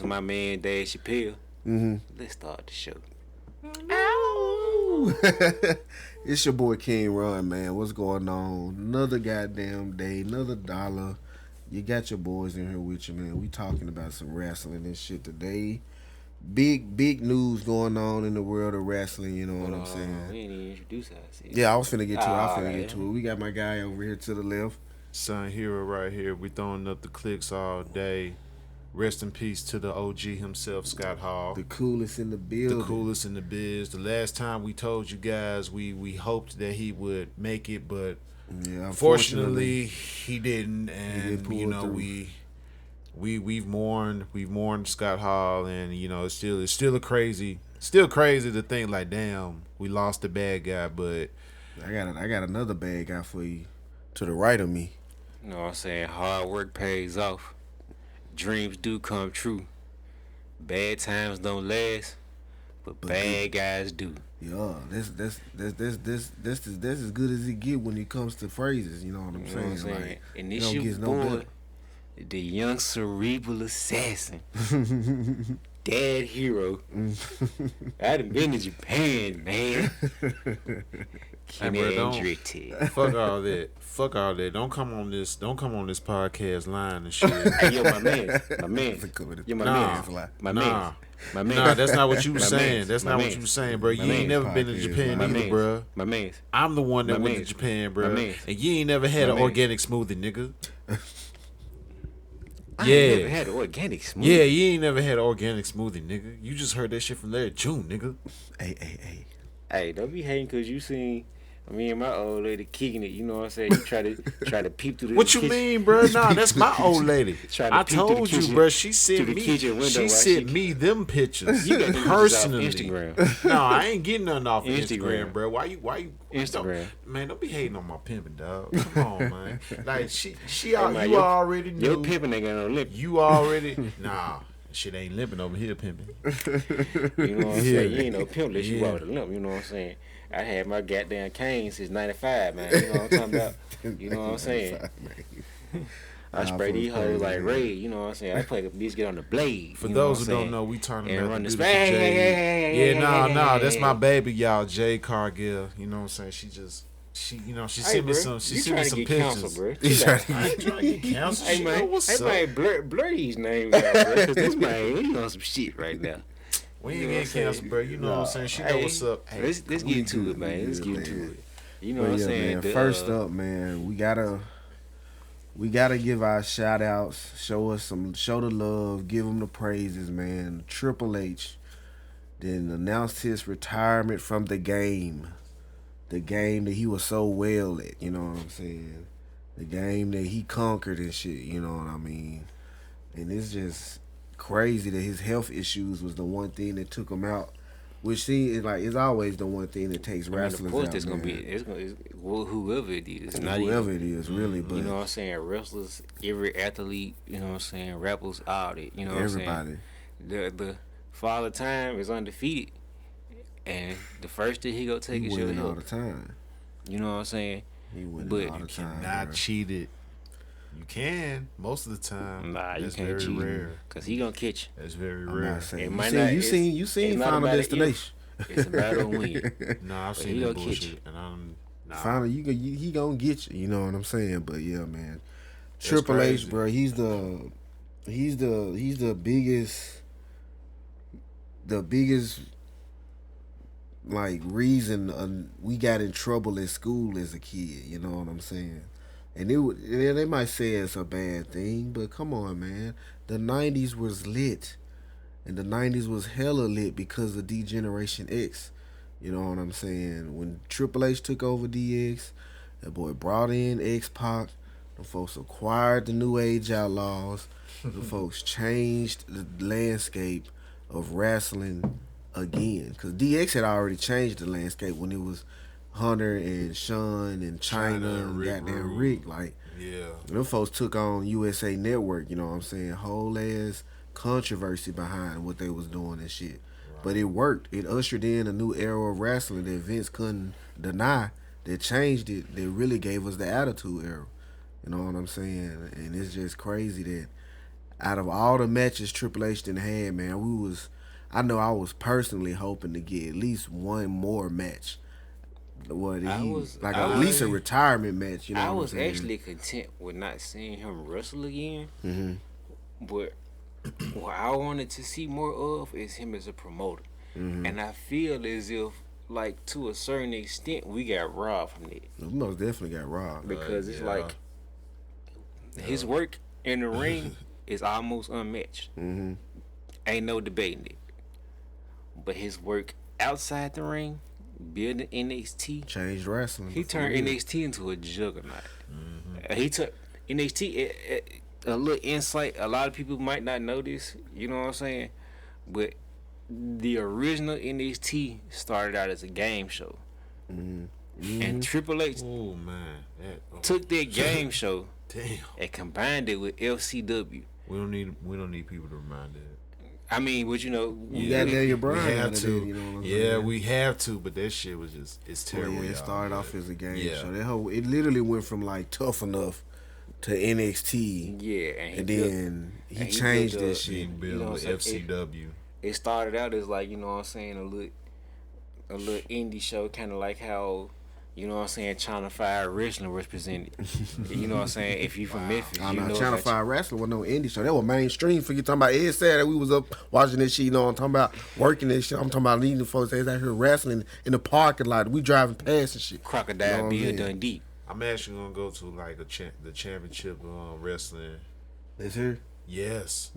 my man Dave Chappelle. Mm-hmm. Let's start the show. Ow! It's your boy King Run, man. What's going on? Another goddamn day, another dollar. You got your boys in here with you, man. We talking about some wrestling and shit today. Big news going on in the world of wrestling, you know what I'm saying? We ain't even introduced ourselves. Yeah, I was finna get to it. We got my guy over here to the left. Son Hero right here. We throwing up the clicks all day. Rest in peace to the OG himself, Scott Hall. The coolest in the building. The coolest in the biz. The last time we told you guys we hoped that he would make it, but yeah, unfortunately he didn't. And he we've mourned Scott Hall, and it's still crazy to think like, damn, we lost a bad guy. But I got another bad guy for you to the right of me. You know what I'm saying? Hard work pays off. Dreams do come true. Bad times don't last, but bad guys do. Yeah, that's as good as it get when it comes to phrases. You know what I'm saying? Like, and this your boy, the young cerebral assassin, Dad Hero. I done been to Japan, man. Hey, bro, fuck all that. Fuck all that. Don't come on this podcast lying and shit. Hey, yo, my man. Yo, my man. Nah, that's not what you were saying. That's not what you were saying, bro. You ain't never been to Japan either, bro. My man. I'm the one that went to Japan, bro. And you ain't never had an organic smoothie, nigga. I ain't never had an organic smoothie. Yeah, you ain't never had an organic smoothie, nigga. You just heard that shit from Larry June, nigga. Hey, don't be hating because you seen me and my old lady kicking it. You know what I'm saying? You try to peep through the What you kitchen. mean, bro? Nah, that's my old lady. I told you, bro. She sent me them pictures. You got personally. Instagram. No, I ain't getting nothing off of Instagram, bro. Why you Instagram? Don't be hating on my pimping, dog. Come on, man. Like you already knew. Your pimping ain't got no lip. You already shit ain't limping over here, pimping. You know what I'm saying? You ain't no pimp unless you walk with a limp. You know what I'm saying? I had my goddamn cane since '95, man. You know what I'm talking about? You know what I'm saying? I spray these hoes like Ray. You know what I'm saying? I play a biscuit on the blade. For those who don't know, we turning and about run the the beautiful spray. Jade. Yeah, that's my baby, y'all. Jade Cargill. You know what I'm saying? She sent me some. She sent me some pictures. Counsel, bro. I ain't trying to get counsel. Hey man, what's up? Blur these names out, bro. Cause this man, he on some shit right now. We ain't getting counsel, bro. You know what I'm saying? She know what's up. Hey, let's get into it, man. Let's get into it. You know what I'm saying? Man, first up, man, we gotta give our shout outs, show the love, give them the praises, man. Triple H then announced his retirement from the game that he was so well at, you know what I'm saying? The game that he conquered and shit, you know what I mean? And it's just crazy that his health issues was the one thing that took him out, which it's always the one thing that takes wrestlers of course, out. It's gonna be whoever it is, really. But you know what I'm saying, wrestlers, every athlete, you know what I'm saying, rappers, all that, you know what everybody. I'm saying. The Father Time is undefeated, and the first thing he go take is your all help the time. You know what I'm saying? He winning but all the time. Not cheated. You can most of the time. Nah, that's you can't very cheat, rare. Cause he gonna catch you. That's very I'm rare. not saying. You seen it's not Final about Destination. It's about a win. Nah, I've But seen he that gonna bullshit, catch you. and I'm Finally, he gonna get you. You know what I'm saying? But yeah, man, That's Triple crazy. H, bro, he's the biggest like reason we got in trouble at school as a kid. You know what I'm saying? And they might say it's a bad thing, but come on, man. The 90s was lit. And the 90s was hella lit because of D-Generation X. You know what I'm saying? When Triple H took over DX, that boy brought in X-Pac. The folks acquired the New Age Outlaws. The folks changed the landscape of wrestling again. Because DX had already changed the landscape when it was Hunter and Sean and China and goddamn Rick. Like, yeah, them folks took on USA Network, you know what I'm saying? Whole ass controversy behind what they was doing and shit. Right. But it worked. It ushered in a new era of wrestling that Vince couldn't deny. That changed it. That really gave us the Attitude Era. You know what I'm saying? And it's just crazy that out of all the matches Triple H done had, man, I know I was personally hoping to get at least one more match. At least a retirement match. You know, I was actually content with not seeing him wrestle again. Mm-hmm. But what I wanted to see more of is him as a promoter, and I feel as if, like, to a certain extent, we got robbed from that. We most definitely got robbed because it's like his work in the ring is almost unmatched. Mm-hmm. Ain't no debating it. But his work outside the ring, building NXT, changed wrestling. He turned NXT into a juggernaut. He took NXT. A little insight. A lot of people might not know this. You know what I'm saying? But the original NXT started out as a game show. And Triple H took that game show and combined it with LCW. We don't need people to remind that. I mean, but you know, you got Daniel Bryan. We have to. You know what I'm saying? We have to. But that shit was it's terrible. It started off as a game show. It literally went from like Tough Enough to NXT. Yeah, and then he changed that shit. He built FCW. It started out as, like, you know what I'm saying, a little indie show, kind of like how, you know what I'm saying, China 5 Wrestling was presented. You know what I'm saying? If you from Memphis, you know China 5 Wrestling was no indie show. That was mainstream for you. Talking about Ed said that we was up watching this shit. You know, I'm talking about working this shit. I'm talking about leading folks that's out here wrestling in the parking lot. We driving past and shit. Crocodile Bill Dundee. I'm actually gonna go to like the championship wrestling. This here? Yes.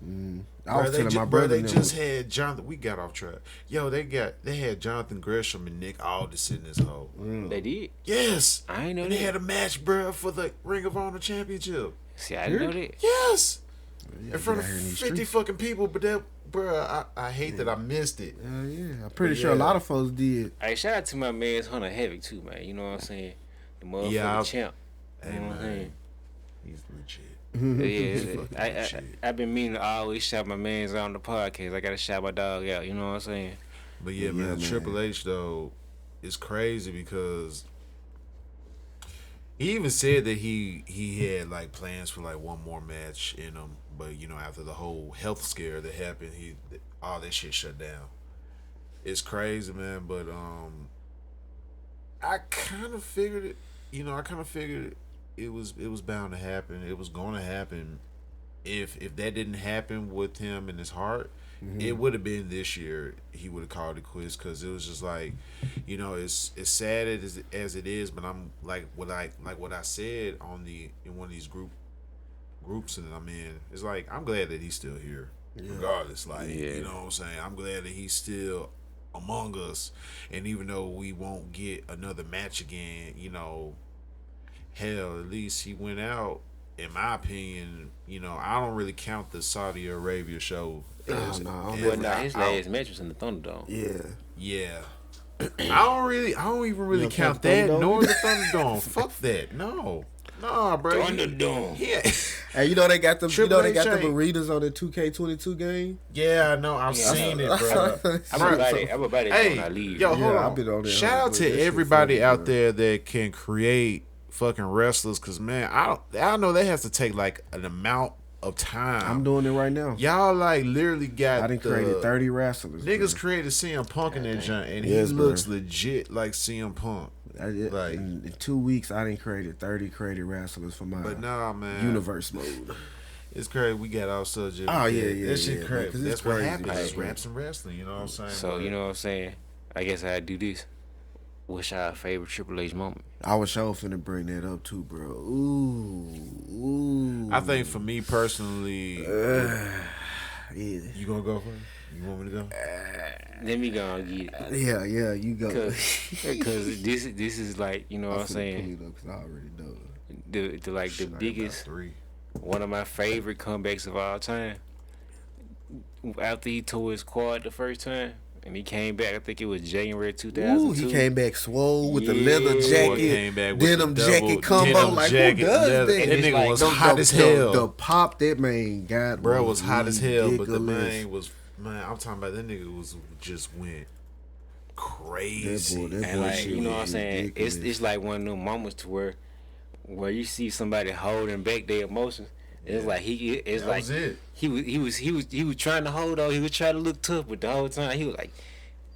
I was telling my brother. They just had Jonathan. We got off track. Yo, they had Jonathan Gresham and Nick Aldis in this hole. They did. Yes. I ain't know and that. They had a match, bro, for the Ring of Honor championship. See, I didn't know that. Yes. In front of 50 fucking people, but that, bro, I hate that I missed it. I'm pretty sure a lot of folks did. Hey, shout out to my man Hunter Havoc too, man. You know what I'm saying? The motherfucking champ. Hey, man. He's legit. Yeah, I've been meaning to always shout my mans out on the podcast. I gotta shout my dog out. You know what I'm saying? But man, Triple H though is crazy because he even said that he had like plans for like one more match in him, but you know after the whole health scare that happened, all that shit shut down. It's crazy, man. But I kind of figured it. You know, I kind of figured it was bound to happen. It was going to happen. If that didn't happen with him in his heart, it would have been this year. He would have called it quits because it was just like, you know, it's sad as it is. But I'm like what I said in one of these groups that I'm in. It's like I'm glad that he's still here, regardless. Like you know what I'm saying. I'm glad that he's still among us, and even though we won't get another match again, you know. Hell, at least he went out. In my opinion, you know, I don't really count the Saudi Arabia show. His last match was in the Thunderdome. Yeah. I don't even really count that, nor the Thunderdome. Fuck that. No, bro. Thunderdome. Yeah. Hey, you know they got them. Arenas on the 2K22 game. Yeah, I know. I've seen it, bro. I'm about it when I leave. Yo, hold on. Shout out to everybody out there that can create fucking wrestlers, cause man, I know that has to take like an amount of time. I'm doing it right now. Y'all like literally got. I done created 30 wrestlers. Niggas created CM Punk in that joint, and he looks legit like CM Punk. Like in 2 weeks, I done created 30 created wrestlers for my universe mode. It's crazy. We got our subject. Oh yeah. That shit crazy. That's what happens. It's raps and wrestling. You know what I'm saying? So you know what I'm saying. I guess I do this. What's our favorite Triple H moment? I was sure finna bring that up too, bro. Ooh. I think for me personally, you gonna go for it? You want me to go? Let me go and get it. Yeah, you go. Because this is like, you know what I'm saying. Pull it up 'cause I already know. The biggest, one of my favorite comebacks of all time. After he tore his quad the first time. And he came back, I think it was January 2002. Ooh, he came back swole with the leather jacket, denim jacket combo. Like, who does that? That nigga was hot as hell. The pop that man got, bro, was hot as hell, but the man was, I'm talking about that nigga just went crazy. That boy, and like, you know what I'm saying? It's like one of them moments to where you see somebody holding back their emotions. It's like it's that like was it. he was trying to hold on. He was trying to look tough, but the whole time he was like,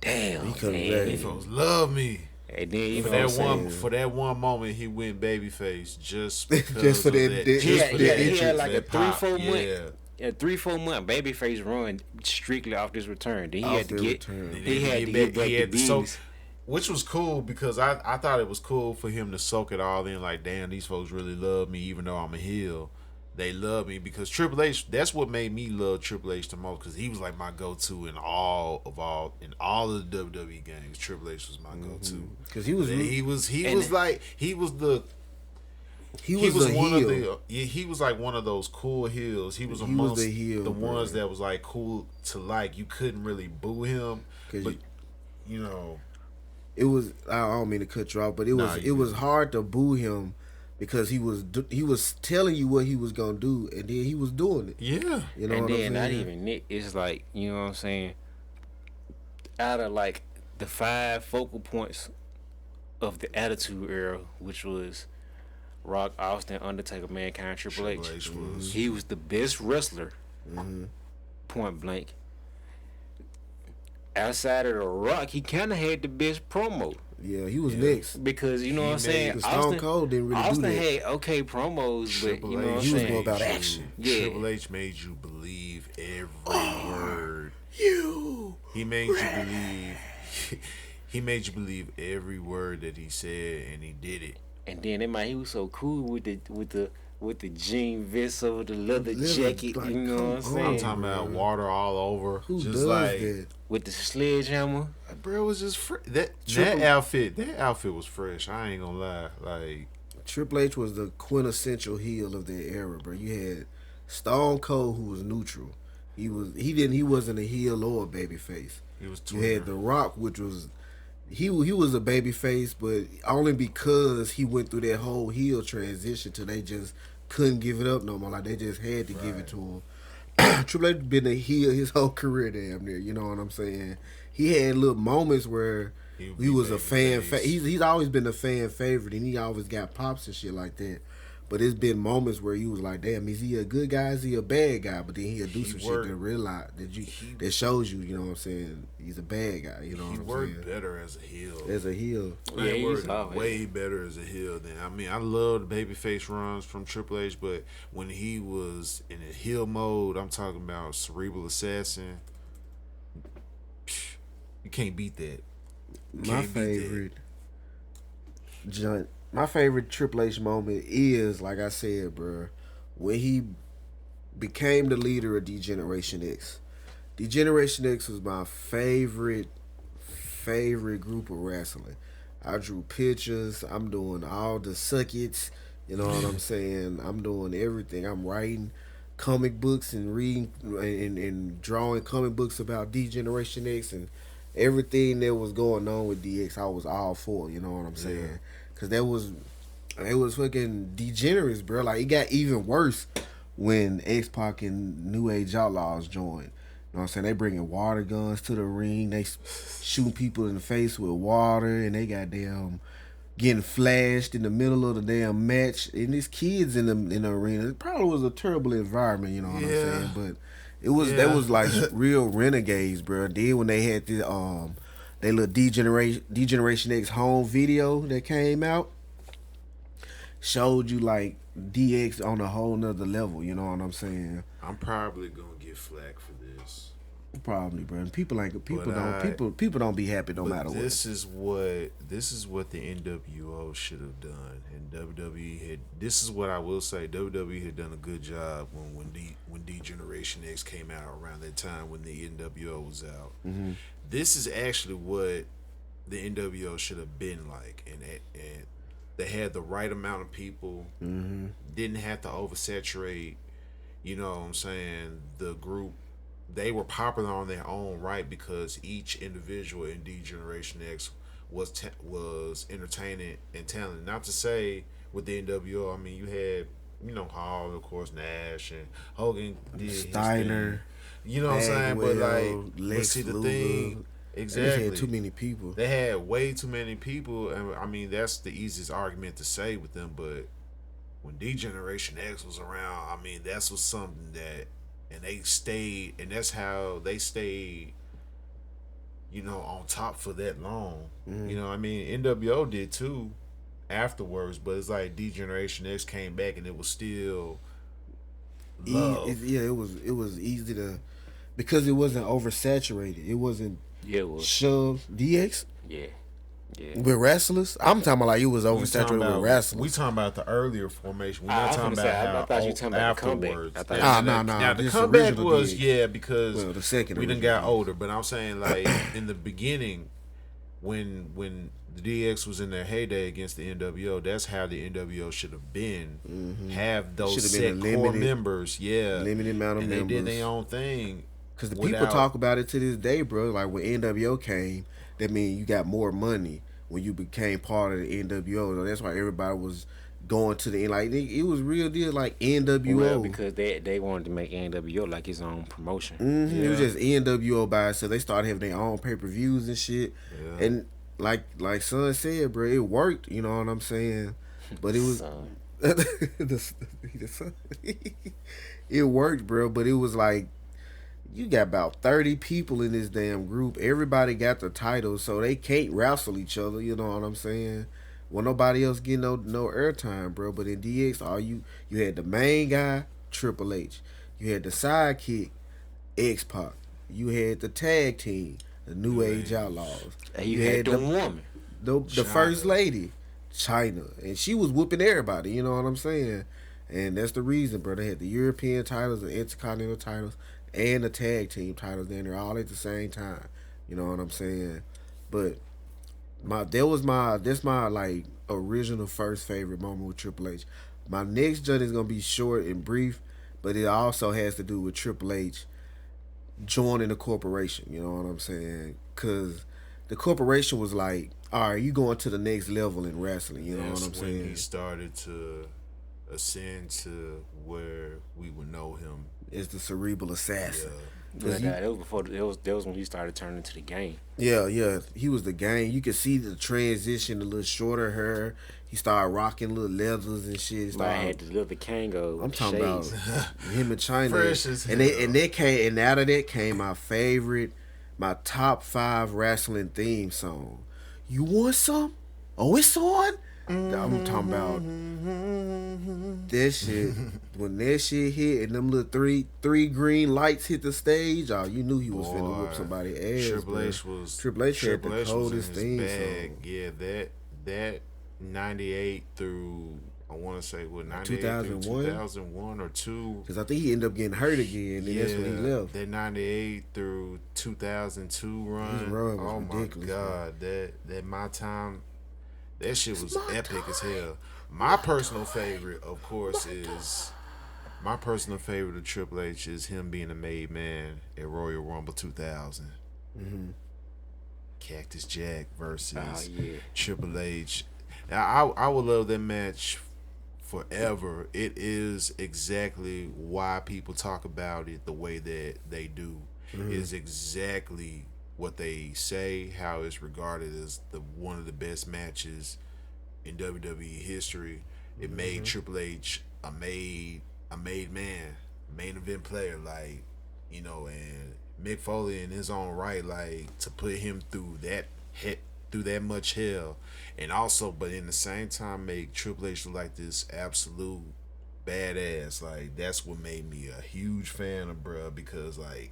damn, He couldn't man. let These folks love me. And then you For know that what I'm one, saying? for that one moment, he went babyface just because Just for of that- that. that- He Just had, for he that had, he had entrance, like a that pop. 3-4 month, Yeah. a 3-4 month babyface run strictly off this return. Then he had to the get, return. he had to get back to soak, business. which was cool because I thought it was cool for him to soak it all in. Like, damn, these folks really love me, even though I'm a heel. They love me because Triple H. That's what made me love Triple H the most because he was like my go-to in all of the WWE games. Triple H was my go-to because he was the he was one heel. of the he was like one of those cool heels. He was amongst the heel, the ones bro. that was like cool to like. You couldn't really boo him, but you know. It was. I don't mean to cut you off, but it was hard to boo him because he was telling you what he was gonna do, and then he was doing it. Yeah, you know. And what then I'm not saying? even Nick. It's like, you know what I'm saying. Out of like the 5 focal points of the Attitude Era, which was Rock, Austin, Undertaker, Mankind, Triple H. He was the best wrestler. Point blank. Outside of the Rock, he kind of had the best promo. Yeah, he was next Because you know what I'm saying. Stone Cold didn't really Austin do that. had okay promos, but you know what I'm he was saying. more about action. Yeah. Triple H made you believe every word. You. He made you believe. He made you believe every word that he said, and he did it. And then he was so cool with the jean vest over the leather jacket. like, You know what I'm saying. I'm talking about water all over. Who just does like that? With the sledgehammer. bro, it was just that outfit was fresh. I ain't gonna lie. Like Triple H was the quintessential heel of their era, bro. You had Stone Cold, who was neutral. He wasn't a heel or a babyface. he was. You had The Rock, which was he was a babyface, but only because he went through that whole heel transition till they just couldn't give it up no more. Like they just had to give it to him. Triple H been a heel his whole career, damn near. You know what I'm saying? He had little moments where he was a fan. He's always been a fan favorite, and he always got pops and shit like that. But it's been moments where he was like, "Damn, is he a good guy? Is he a bad guy?" But then he'll do some shit that realize that shows you. You know what I'm saying? He's a bad guy. You know what I'm saying? He worked better as a heel. Yeah, He he's worked way better as a heel than I love the babyface runs from Triple H, but when he was in a heel mode, I'm talking about Cerebral Assassin. You can't beat that. My favorite Triple H moment is, like I said, bro, when he became the leader of D-Generation X. D-Generation X was my favorite group of wrestling. I drew pictures. I'm doing all the suckets. You know what I'm saying? I'm doing everything. I'm writing comic books and reading and drawing comic books about D-Generation X and everything that was going on with DX. I was all for. You know what I'm saying? Yeah. Cause it was fucking degenerates, bro. Like it got even worse when X-Pac and New Age Outlaws joined. You know what I'm saying? They bringing water guns to the ring. They shooting people in the face with water, and they goddamn getting flashed in the middle of the damn match. And these kids in the arena. It probably was a terrible environment. You know what I'm saying? But it was that was like real renegades, bro. Then when they had the they little D-Generation X home video that came out, showed you like DX on a whole nother level. You know what I'm saying? I'm probably gonna get flack for this. Probably, bro. People don't be happy no matter what. This is what the NWO should have done, and WWE had. This is what I will say. WWE had done a good job when D-Generation X came out around that time when the NWO was out. Mm-hmm. This is actually what the NWO should have been like, and they had the right amount of people. Mm-hmm. Didn't have to oversaturate. You know what I'm saying? The group. They were popular on their own right because each individual in D-Generation X was entertaining and talented. Not to say with the NWO, I mean you had Hall, of course, Nash and Hogan did Steiner. His thing. You know what I'm saying? But Lex see the Luger. thing exactly. They had too many people. They had way too many people, and I mean that's the easiest argument to say with them, but when D Generation X was around, I mean, that's was something that, and they stayed, and that's how they stayed, on top for that long. I mean, NWO did too afterwards, but it's like D Generation X came back and it was still love. It was easy to, because it wasn't oversaturated. It wasn't shoved. DX. Yeah. With wrestlers, I'm talking about like it was oversaturated with wrestlers. We talking about the earlier formation. We're not talking about how I thought you were talking about afterwards. the comeback. No. Now the comeback was because the second we done got older. But I'm saying like in the beginning, when the DX was in their heyday against the NWO, that's how the NWO should have been. Have those set core members, limited amount of and members. They did their own thing. Because the people talk about it to this day, bro. Like when NWO came, that means you got more money when you became part of the NWO. So that's why everybody was going to the end. Like it was real deal, like NWO. Well, because they wanted to make NWO like his own promotion. It was just NWO by itself. They started having their own pay-per-views and shit. Yeah. And like Son said, bro, it worked. You know what I'm saying? But it was it worked, bro. But it was like, you got about 30 people in this damn group. Everybody got the titles, so they can't wrestle each other. You know what I'm saying? Well, nobody else getting no airtime, bro. But in DX, you had the main guy, Triple H. You had the sidekick, X-Pac. You had the tag team, the New Age Outlaws. And you had the woman, the first lady, Chyna, and she was whooping everybody. You know what I'm saying? And that's the reason, bro. They had the European titles, the Intercontinental titles, and the tag team titles down there all at the same time. You know what I'm saying? But that's my like original first favorite moment with Triple H. My next journey is gonna be short and brief, but it also has to do with Triple H joining the corporation. You know what I'm saying? Cause the corporation was like, all right, you going to the next level in wrestling. You know what I'm saying? When he started to ascend to where we would know him as the cerebral assassin. That was before. That was when he started turning into the game. Yeah. He was the game. You could see the transition, a little shorter hair. He started rocking little leathers and shit. I had the little Kango. I'm talking shades. about him and Chyna. Fresh as hell. And out of that came my top 5 wrestling theme song. You want some? Oh, it's on? I'm talking about that shit. When that shit hit and them little three green lights hit the stage, you knew he was finna whoop somebody's ass. Triple H had the coldest theme song. Yeah, that 98 through, I want to say, 98 2001? 2001 or 2. Because I think he ended up getting hurt again, and that's when he left. That 98 through 2002 run. His run was My ridiculous. God, that My Time, that shit was epic as hell. My personal favorite, of course, is of Triple H is him being a made man at Royal Rumble 2000. Cactus Jack versus Triple H. Now, I would love that match forever. It is exactly why people talk about it the way that they do. It is exactly what they say, how it's regarded as one of the best matches in WWE history. It made Triple H a made man, main event player, like, and Mick Foley in his own right, like, to put him through that much hell, and also, but in the same time, make Triple H look like this absolute badass. Like, that's what made me a huge fan of bruh, because like,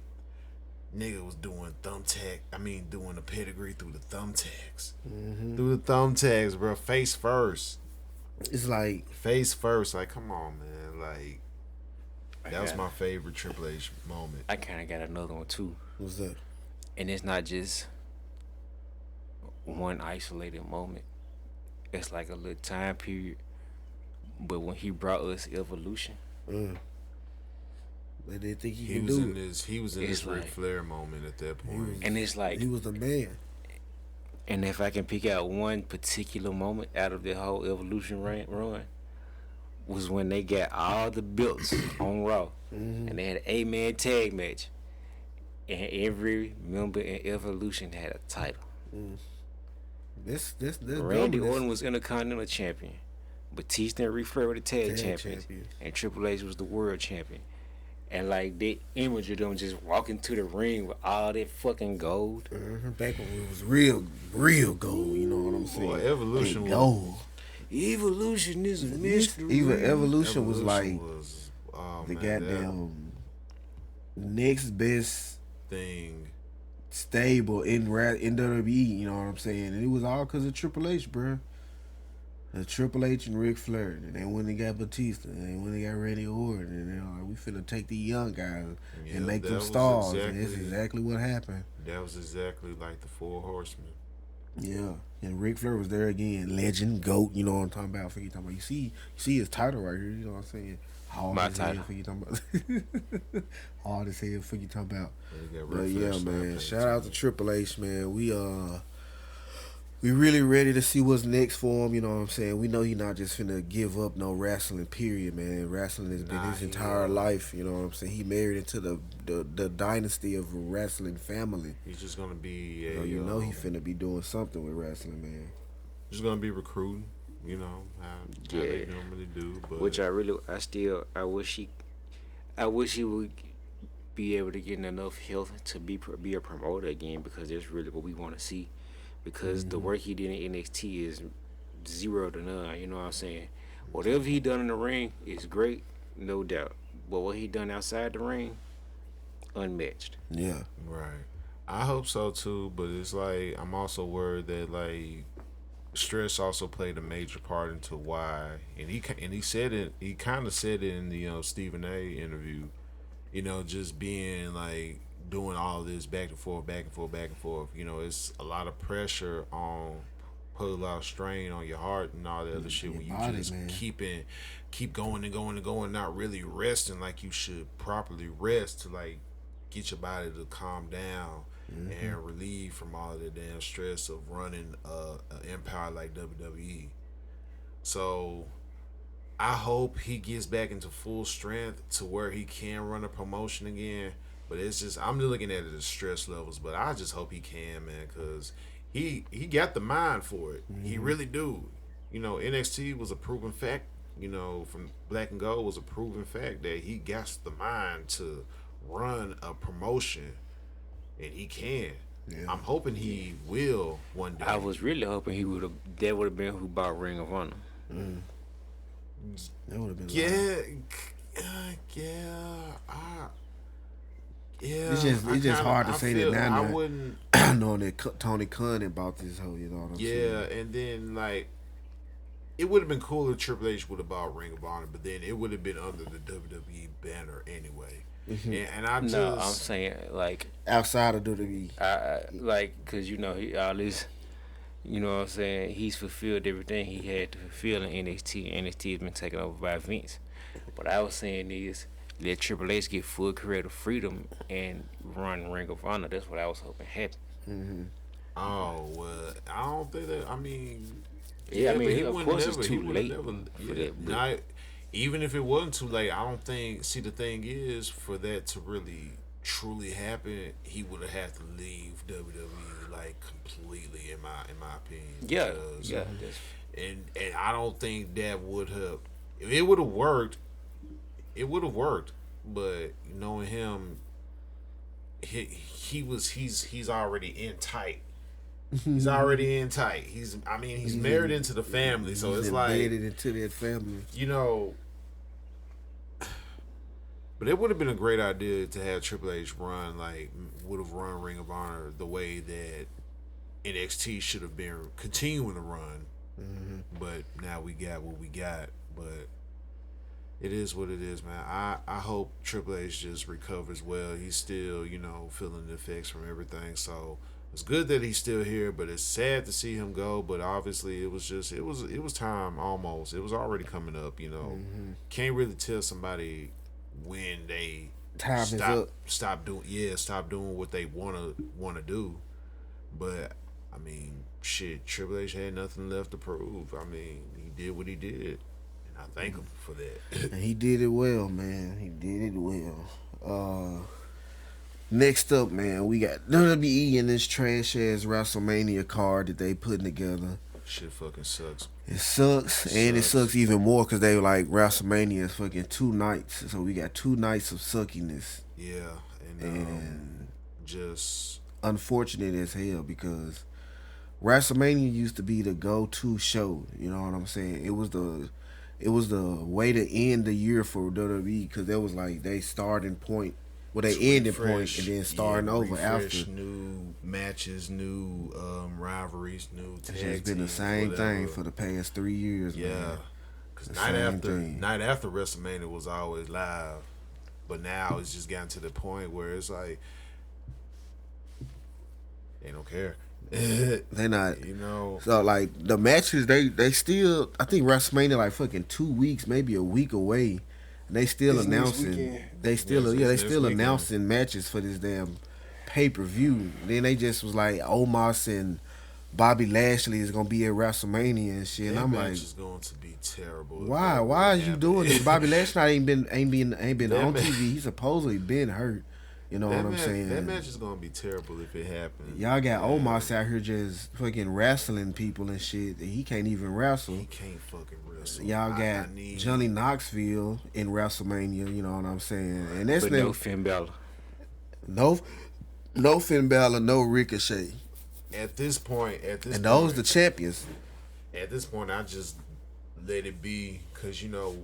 nigga was doing doing the pedigree through the thumbtacks. Bro. Face first. It's like face first. Like, come on, man. Like, that was my favorite Triple H moment. I kind of got another one too. What's that? And it's not just one isolated moment. It's like a little time period. But when he brought us Evolution. They didn't think he could do it. He was in his Ric Flair moment at that point. And it's like, he was the man. And if I can pick out one particular moment out of the whole Evolution run, was when they got all the belts on Raw. And they had an 8-man tag match. And every member in Evolution had a title. This Randy Orton was Intercontinental Champion. Batista and Ric Flair were the tag champions, and Triple H was the world champion. And like they image of them just walking to the ring with all that fucking gold. Back when it was real gold, you know what I'm saying? Well, Evolution was gold. Evolution is a mystery. Even Evolution was like the man, goddamn next best thing stable in WWE, you know what I'm saying? And it was all because of Triple H, bro. Triple H and Ric Flair, and they went and got Batista, and they went and got Randy Orton, and they're like, we finna take the young guys and make them stars, and that's exactly what happened. That was exactly like the Four Horsemen. Yeah, and Ric Flair was there again, legend, GOAT, you know what I'm talking about. You see his title right here, you know what I'm saying? My title. You talking about. Hard as hell for you talking about. But yeah, man, shout out to Triple H, man. We really ready to see what's next for him, you know what I'm saying? We know he not just finna give up no wrestling, period, man. Wrestling has been his entire life, you know what I'm saying? He married into the dynasty of a wrestling family. He's just gonna be he finna be doing something with wrestling, man. Just gonna be recruiting, you know, how they normally do. But which I wish he would be able to get enough health to be a promoter again, because that's really what we want to see. Because the work he did in NXT is 0 to none, you know what I'm saying? Whatever he done in the ring is great, no doubt. But what he done outside the ring, unmatched. Yeah. Right. I hope so too, but it's like I'm also worried that like stress also played a major part into why, and he said it. He kind of said it in the Stephen A. interview. You know, just being like doing all of this back and forth. You know, it's a lot of pressure on, put a lot of strain on your heart and all the other shit when you just keep going and going, not really resting like you should properly rest to like get your body to calm down and relieve from all of the damn stress of running an empire like WWE. So I hope he gets back into full strength to where he can run a promotion again. But it's just, I'm looking at it as stress levels. But I just hope he can, man, because he got the mind for it. He really do. You know, NXT was a proven fact. You know, from Black and Gold was a proven fact that he got the mind to run a promotion, and he can. Yeah. I'm hoping he will one day. I was really hoping that would have been who bought Ring of Honor. That would have been. Yeah, it's just hard to say that now. I wouldn't knowing that Tony Khan about this whole, you know what I'm saying? Yeah, and then like it would have been cool if Triple H would have bought Ring of Honor, but then it would have been under the WWE banner anyway. And I'm saying like outside of WWE, because you know he all this. You know what I'm saying? He's fulfilled everything he had to fulfill in NXT. NXT has been taken over by Vince. What I was saying is, let Triple H get full creative freedom and run Ring of Honor. That's what I was hoping happened. Oh, well, I don't think that. I mean, of course it's too late for that. Even if it wasn't too late, I don't think. See, the thing is, for that to really truly happen, he would have had to leave WWE like completely, in my opinion. Yeah. And I don't think that would have. If it would have worked. It would have worked, but knowing him, he's already in tight. He's already in tight. He's married into the family, so it's like embedded into that family. You know, but it would have been a great idea to have Triple H run Ring of Honor the way that NXT should have been continuing to run. But now we got what we got. But it is what it is, man. I hope Triple H just recovers well. He's still, feeling the effects from everything. So it's good that he's still here, but it's sad to see him go. But obviously, it was time almost. It was already coming up. Can't really tell somebody when they stop doing what they wanna do. But I mean, shit, Triple H had nothing left to prove. I mean, he did what he did. I thank him for that. And he did it well, man. He did it well. Next up, man, we got WWE in this trash ass Wrestlemania card that they putting together. Shit fucking sucks. It sucks, and it sucks even more because they were like WrestleMania is fucking 2 nights, so we got 2 nights of suckiness. Yeah, and just unfortunate as hell because WrestleMania used to be the go-to show. You know what I'm saying? It was the way to end the year for WWE because there was like they starting point, well they ending point, and then starting over after. New matches, new rivalries, new tag It's been the same thing for the past 3 years. Yeah, because night after WrestleMania was always live, but now it's just gotten to the point where it's like they don't care. They not, you know. So like the matches, they still. I think WrestleMania like fucking 2 weeks, maybe a week away. And they still announcing. They still announcing matches for this damn pay-per-view. Then they just was like Omos and Bobby Lashley is gonna be at WrestleMania and shit. And I'm like, is going to be terrible. Why? Why is you doing this? Bobby Lashley ain't been on TV. He supposedly been hurt. You know what I'm saying? That match is gonna be terrible if it happens. Y'all got Omos out here just fucking wrestling people and shit. He can't even wrestle. He can't fucking wrestle. Y'all got Johnny Knoxville in WrestleMania. You know what I'm saying? And that's no Finn Balor. No Finn Balor, no Ricochet. At this point, those the champions. At this point, I just let it be because you know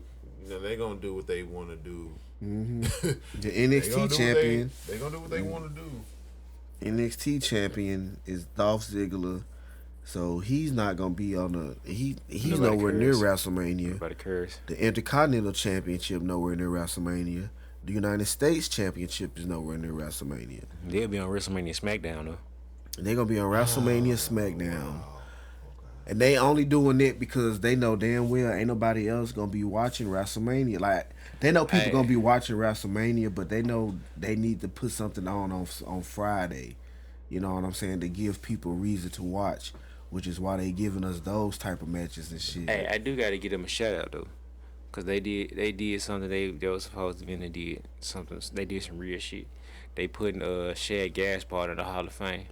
they're gonna do what they want to do. Mm-hmm. The NXT champion. They're gonna do what they want to do. NXT champion is Dolph Ziggler, so he's not gonna be on the. He's nowhere near WrestleMania. Nobody cares. The Intercontinental Championship nowhere near WrestleMania. The United States Championship is nowhere near WrestleMania. They'll be on WrestleMania SmackDown though. They're gonna be on WrestleMania SmackDown. And they only doing it because they know damn well ain't nobody else gonna be watching WrestleMania. Like they know people gonna be watching WrestleMania, but they know they need to put something on Friday. You know what I'm saying? To give people reason to watch, which is why they giving us those type of matches and shit. Hey, I do gotta give them a shout out though, cause they did something they were supposed to be, and they did something. They did some real shit. They putting Shad Gaspard in the Hall of Fame.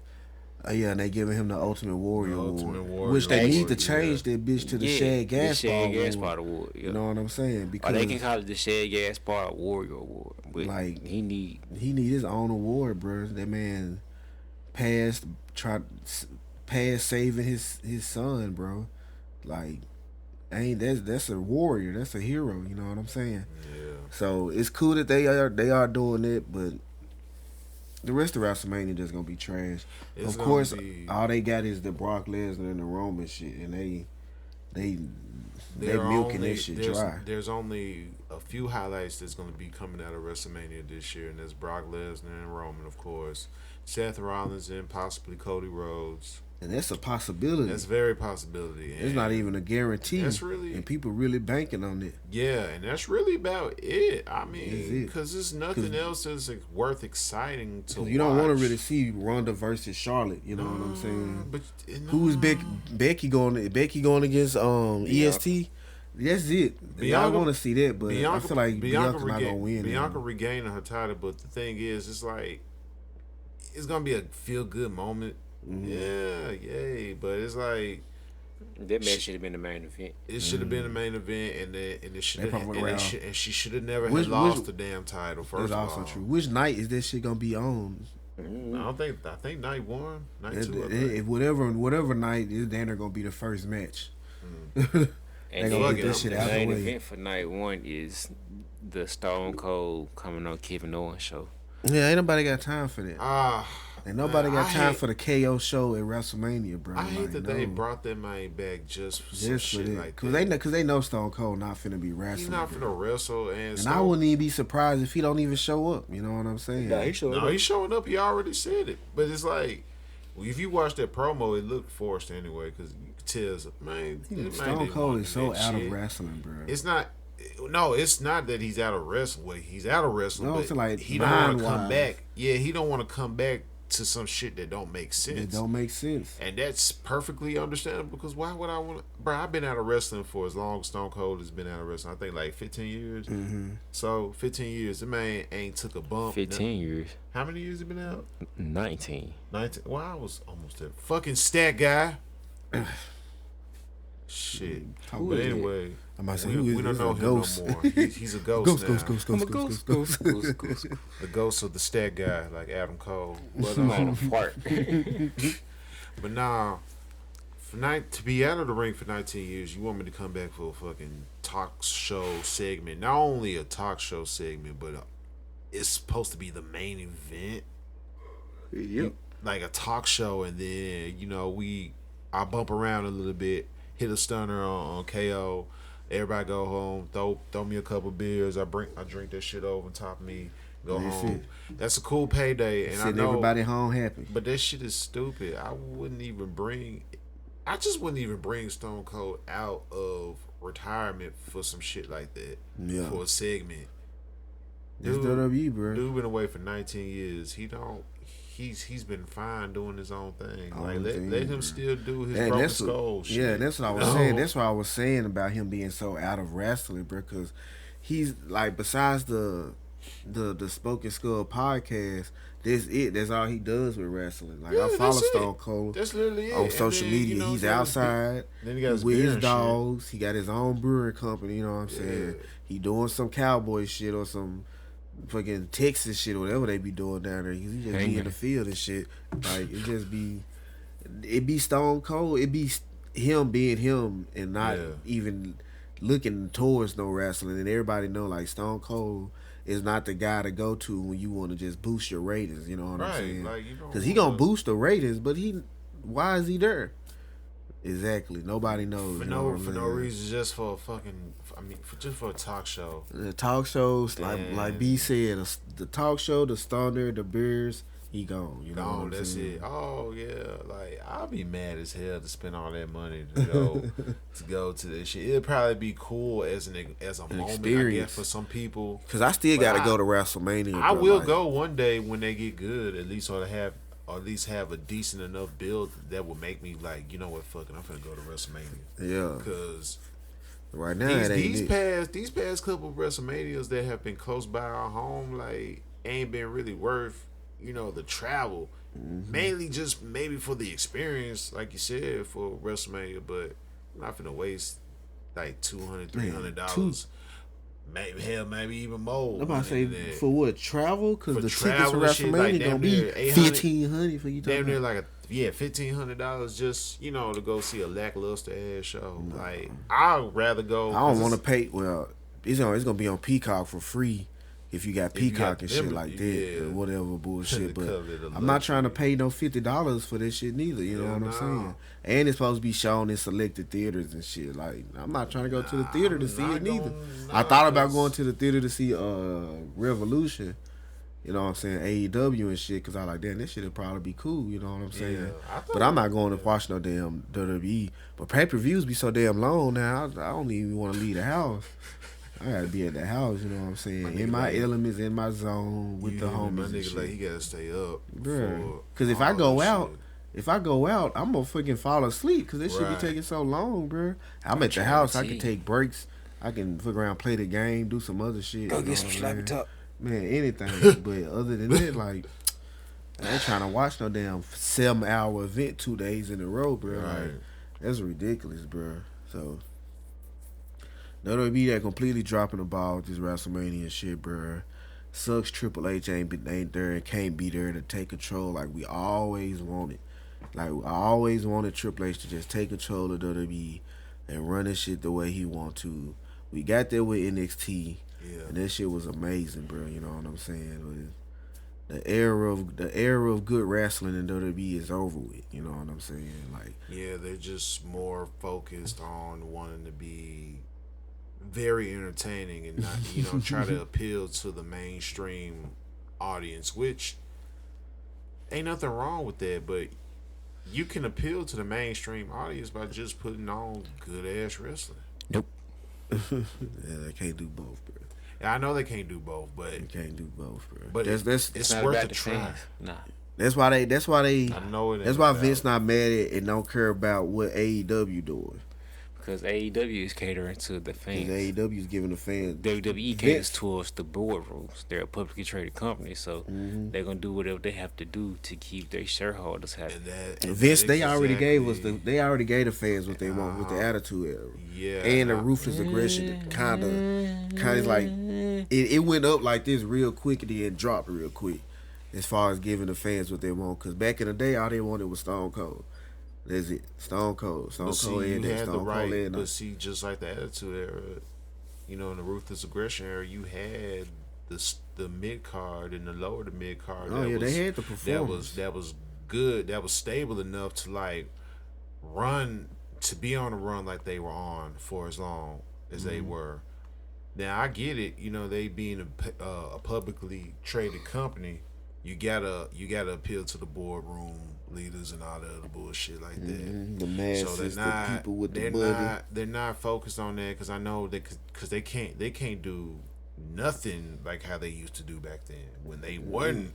Yeah, and they giving him the Ultimate Warrior Award, which they need to change that bitch to the Shad Gaspard Award. Yeah. You know what I'm saying? Because they can call it the Shad Gaspard Warrior Award. But like he need his own award, bro. That man passed saving his son, bro. Like, that's a warrior. That's a hero. You know what I'm saying? Yeah. So it's cool that they are doing it, but the rest of WrestleMania just gonna be trash. Of course, all they got is the Brock Lesnar and the Roman shit, and they milking this shit dry. There's only a few highlights that's gonna be coming out of WrestleMania this year, and that's Brock Lesnar and Roman, of course, Seth Rollins and possibly Cody Rhodes. And that's a possibility. That's very possibility. It's not even a guarantee. That's really, and people really banking on it. Yeah, and that's really about it. I mean, because there's nothing else that's worth exciting to watch. You don't want to really see Ronda versus Charlotte. You know what I'm saying? But who is Becky going? Becky going against EST? That's it. I want to see that, but I feel like Bianca's not gonna win. Bianca regaining her title, but the thing is, it's like it's gonna be a feel good moment. Mm-hmm. Yeah, yay! But it's like that match should have been the main event. It should have been the main event, and it should have. And she should have never lost the damn title. First, that's also true. Which night is this shit gonna be on? I think night 1, night 2. If whatever night is, then they're gonna be the first match. And gonna get this shit out the main event for night 1 is the Stone Cold coming on Kevin Owens show. Yeah, ain't nobody got time for that. And nobody got time for the KO show at WrestleMania, bro. I hate that they brought that man back just for some shit like that. Because they know Stone Cold not finna be wrestling. He's not finna wrestle. And I wouldn't even be surprised if he don't even show up. You know what I'm saying? Nah, he's showing up. He already said it. But it's like, if you watch that promo, it looked forced anyway. Because you could tell, man, Stone Cold is so out of wrestling, bro. It's not. No, it's not that he's out of wrestling. Well, he's out of wrestling. No, but like he don't want to come back. Yeah, he don't want to come back to some shit that don't make sense. It don't make sense. And that's perfectly understandable because why would I want to... Bro, I've been out of wrestling for as long as Stone Cold has been out of wrestling. I think like 15 years. Mm-hmm. So 15 years. The man ain't took a bump. 15 years. How many years he been out? 19. 19. Well, I was almost there. Fucking stat guy. Shit. Who But is anyway, I might say, we don't know him ghost. no more. He's a ghost now. Ghost. The ghost of the stat guy, like Adam Cole. But Fart. but nah, to be out of the ring for 19 years, you want me to come back for a fucking talk show segment? Not only a talk show segment, but it's supposed to be the main event. Yep. Like a talk show, and then I bump around a little bit, hit a stunner on KO. Everybody go home, throw me a couple beers. I drink that shit over on top of me, go home. That's a cool payday, and Send everybody home happy. But that shit is stupid. I just wouldn't even bring Stone Cold out of retirement for some shit like that. Yeah. For a segment. It's WWE, bro. Dude been away for 19 years. He's been fine doing his own thing. Let him still do his broken skull shit. Yeah, that's what I was saying. That's what I was saying about him being so out of wrestling, bro. Because he's like, besides the Spoken Skull podcast, that's it. That's all he does with wrestling. Like, I follow Stone Cold. That's literally it. On social media. He's outside. Then he got his with his shit. dogs. He got his own brewing company. You know what I'm saying? He doing some cowboy shit or some fucking Texas shit or whatever they be doing down there. He just be in the field and shit. Like, it be Stone Cold. It be him being him and not even looking towards no wrestling. And everybody know, like, Stone Cold is not the guy to go to when you want to just boost your ratings. You know what I'm saying? Because he gonna boost the ratings, but why is he there? Exactly. Nobody knows. For no reason, just for a fucking. Just for a talk show. The talk shows, like B said, the talk show, the stunner, the beers, he gone. You know what I'm saying? It. Oh yeah, like I'll be mad as hell to spend all that money to go to this shit. It'd probably be cool as a moment, experience. I guess, for some people. Cause I still gotta go to WrestleMania. I will go one day when they get good, at least, or have a decent enough build that will make me like, you know what, fuck it, I'm finna go to WrestleMania. Yeah. Because right now these past couple of WrestleManias that have been close by our home, like, ain't been really worth, the travel. Mm-hmm. Mainly just maybe for the experience, like you said, for WrestleMania, but I'm not finna waste like $200, $300. Maybe even more. I'm about to say, for what, travel? Because the tickets for WrestleMania like, gonna be $1,500 for you. Damn near like $1,500 just to go see a lackluster ass show. No. Like, I'd rather go. I don't want to pay. Well, it's gonna be on Peacock for free if you got Peacock and shit like that or whatever bullshit. But I'm not trying to pay no $50 for this shit neither. You know what I'm saying? And it's supposed to be shown in selected theaters and shit. Like, I'm not trying to go to the theater to see it neither. I thought about going to the theater to see Revolution. You know what I'm saying? AEW and shit, because I like, damn, this shit would probably be cool. You know what I'm saying? But I'm not going to watch no damn WWE. But pay-per-views be so damn long now, I don't even want to leave the house. I gotta be at the house, you know what I'm saying? In my elements, in my zone, with the homies. My nigga, like, he gotta stay up, bro. Because if I go out, I'm gonna fucking fall asleep. Because this shit be taking so long, bro. I'm at the house. I can take breaks. I can fuck around, play the game, do some other shit. Go get some slappy top. Man, anything. But other than that, like, I ain't trying to watch no damn 7-hour event 2 days in a row, bro. Right. Like, that's ridiculous, bro. So, WWE that completely dropping the ball with this WrestleMania shit, bro. Sucks Triple H ain't there and can't be there to take control like we always wanted. Like, I always wanted Triple H to just take control of WWE and run this shit the way he want to. We got there with NXT. Yeah. And that shit was amazing, bro. You know what I'm saying? But the era of good wrestling in WWE is over with. You know what I'm saying? Like, yeah, they're just more focused on wanting to be very entertaining and not, try to appeal to the mainstream audience, which ain't nothing wrong with that, but you can appeal to the mainstream audience by just putting on good ass wrestling. Nope. Yeah, they can't do both, bro. I know they can't do both, but they can't do both, bro. But it's worth a try. Nah. That's why they. I know it. That's why Vince not mad at and don't care about what AEW doing. because AEW is catering to the fans. AEW is giving the fans. WWE caters towards the boardrooms. They're a publicly traded company, so they're gonna do whatever they have to do to keep their shareholders happy. And Vince, they already gave the fans what they want with the Attitude Era. Yeah, and the ruthless aggression kind of like it went up like this real quick and then dropped real quick as far as giving the fans what they want. Because back in the day, all they wanted was Stone Cold. That's it. Stone Cold. Stone Cold and you had Stone the Cold right, and but see, just like the Attitude Era, you know, in the ruthless aggression era, you had the mid card and the lower the mid card. Oh yeah, they had the performance. That was good. That was stable enough to like be on a run like they were on for as long as they were. Now I get it. You know, they being a publicly traded company, you gotta appeal to the boardroom leaders and all the other bullshit like that. The masses, the people with the money. They're not focused on that because I know because they can't do nothing like how they used to do back then when they weren't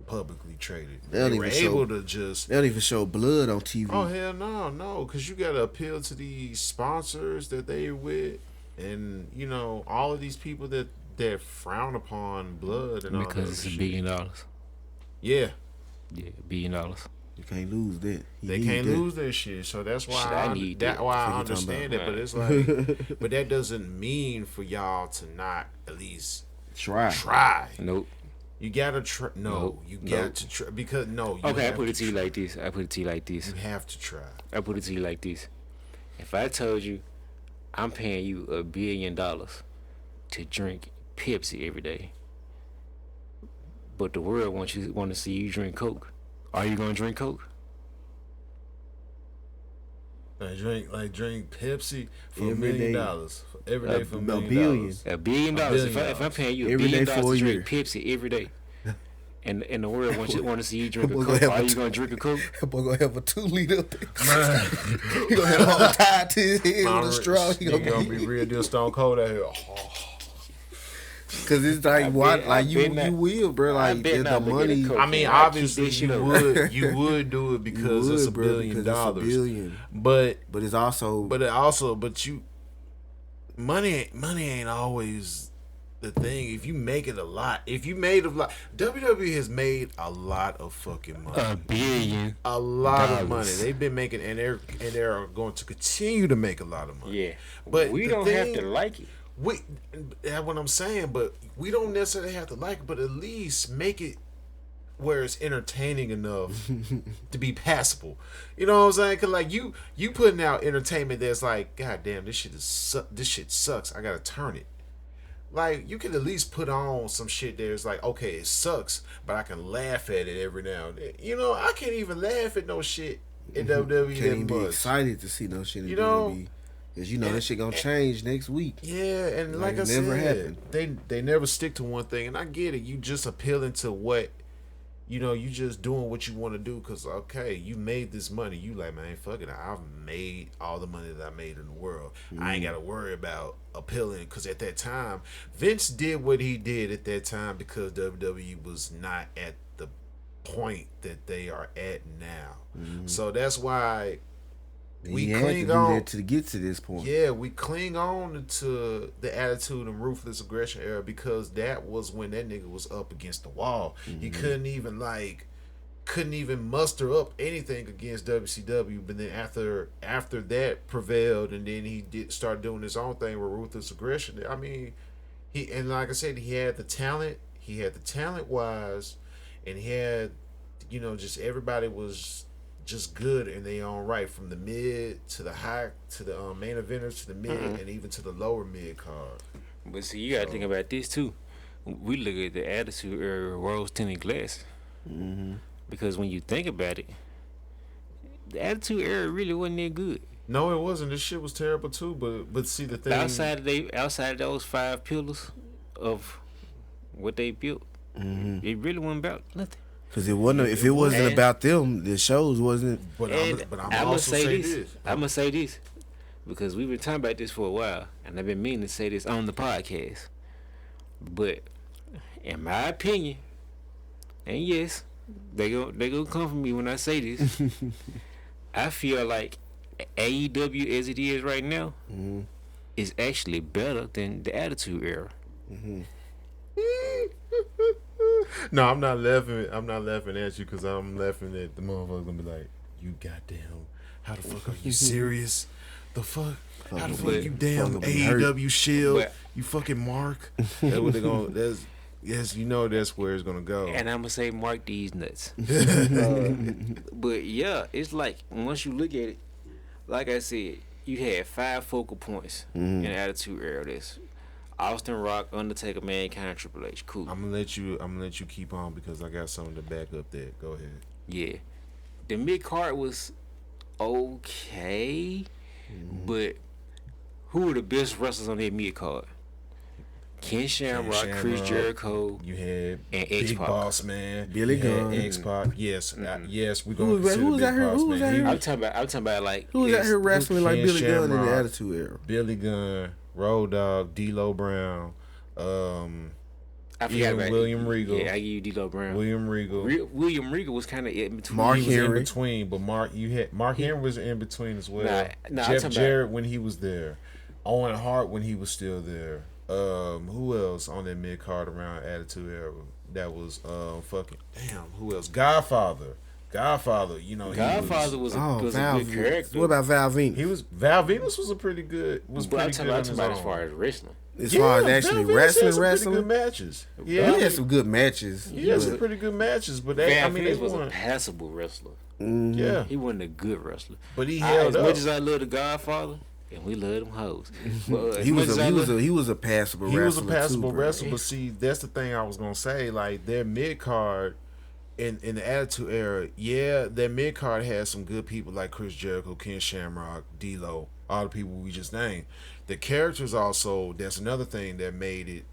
publicly traded. They were able to just. They don't even show blood on TV. Oh hell no, because you gotta appeal to these sponsors that they with, and you know all of these people that frown upon blood and all that. Because it's $1 billion. Yeah. Yeah, $1 billion. You can't lose that. They can't lose that shit. So that's why I understand it. But it's like, but that doesn't mean for y'all to not at least try. Nope. You gotta try. No, you got to try because okay, I put it to you like this. You have to try. I put it to you like this. If I told you I'm paying you $1 billion to drink Pepsi every day, but the world want to see you drink Coke, are you gonna drink Coke? Drink Pepsi for $1 million every day for $1 million. $1 billion. If I'm paying you $1 billion to drink Pepsi every day, and the world want to see you drink a Coke, are you gonna drink a Coke? That boy gonna have a 2-liter. He gonna have a whole tie to his head with a straw. He gonna be real deal Stone Cold out here. Cause it's like you will, bro. Like the money. I mean, obviously you would do it because it's $1 billion. It's $1 billion. But it's also. Money ain't always the thing. If you make it a lot, WWE has made a lot of fucking money. $1 billion. A lot of money. They've been making, and they're going to continue to make a lot of money. Yeah, but we don't have to like it. That's what I'm saying, but we don't necessarily have to like it, but at least make it where it's entertaining enough to be passable. You know what I'm saying? Cause like you putting out entertainment that's like, God damn, this shit sucks. I gotta turn it. Like you can at least put on some shit that's like, okay, it sucks, but I can laugh at it every now and then. You know, I can't even laugh at no shit in WWE. Can't even be excited to see no shit in WWE. Cause you know that shit gonna change next week. Yeah, and like I said, they never stick to one thing, and I get it. You just appealing to what, you know, you just doing what you want to do. Cause okay, you made this money. You like, man, fuck it. I've made all the money that I made in the world. I ain't gotta worry about appealing. Cause at that time, Vince did what he did at that time because WWE was not at the point that they are at now. So that's why. We cling on to get to this point. Yeah, we cling on to the Attitude and Ruthless Aggression era because that was when that nigga was up against the wall. He couldn't even muster up anything against WCW. But then after that prevailed, and then he did start doing his own thing with Ruthless Aggression. I mean, like I said, he had the talent. He had the talent wise, and he had, you know, just everybody was just good in their own right, from the mid to the high to the main eventers to the mid and even to the lower mid card. But see, you gotta think about this too. We look at the Attitude Era rose tinted glass, because when you think about it, the Attitude Era really wasn't that good. No, it wasn't. This shit was terrible too. But see the thing outside of those 5 pillars of what they built, it really wasn't about nothing. Cause it wasn't. If it wasn't about them, the shows wasn't. But I'm gonna say this. I'm gonna say this because we've been talking about this for a while, and I've been meaning to say this on the podcast. But in my opinion, and yes, they go come for me when I say this. I feel like AEW as it is right now is actually better than the Attitude Era. No, I'm not laughing. I'm not laughing at you because I'm laughing at the motherfucker gonna be like, "You goddamn, how the fuck are you serious? The fuck? How the fuck you damn AEW Shield? But, you fucking Mark? That's what they gonna. That's yes, you know that's where it's gonna go. and I'm gonna say mark these nuts. But yeah, it's like once you look at it, like I said, you had 5 focal points in the Attitude Era. This Austin Rock, Undertaker, Mankind, Triple H. Cool. I'm gonna let you keep on because I got something to back up that. Go ahead. Yeah, the mid card was okay, but who were the best wrestlers on that mid card? Ken Shamrock, Chris Jericho, You had and Big X-Pac. Boss Man, Billy you had Gunn. X-Pac. Yes, yes, we Who gonna was- who consider was Big out here- Boss who was Man. out here? I'm talking about like Who was out here wrestling like Ken Billy Gunn in the Shamrock. Attitude Era? Billy Gunn, Road Dogg, D'Lo Brown, I forgot about William Regal. Yeah, I give you D'Lo Brown. William Regal. William Regal was kind of in between. Mark He was Henry. in between, but Mark Henry was in between as well. Nah, I'm Jeff talking Jarrett when he was there, Owen Hart when he was still there. Who else on that mid card around Attitude Era? That was fucking damn. Who else? Godfather. You know, Godfather was a Val good character. What about Val Venus? he was Val Venus was a pretty good. Was But I'm pretty talking good on about, his as own. far as wrestling. As far as actually Val Venus had some wrestling, pretty good matches. he Yeah, had some good matches. he had but- some pretty good matches, but they, Van I mean, they Venus was a won. passable wrestler. Yeah, He wasn't a good wrestler. but he As held up. much as I love the Godfather, and we love them hoes. But he was a passable He was wrestler. a passable too, bro. wrestler, but see, that's the thing I was gonna say. Like their mid card in the Attitude Era, yeah, their mid card had some good people like Chris Jericho, Ken Shamrock, D'Lo, all the people we just named. The characters also, that's another thing that made it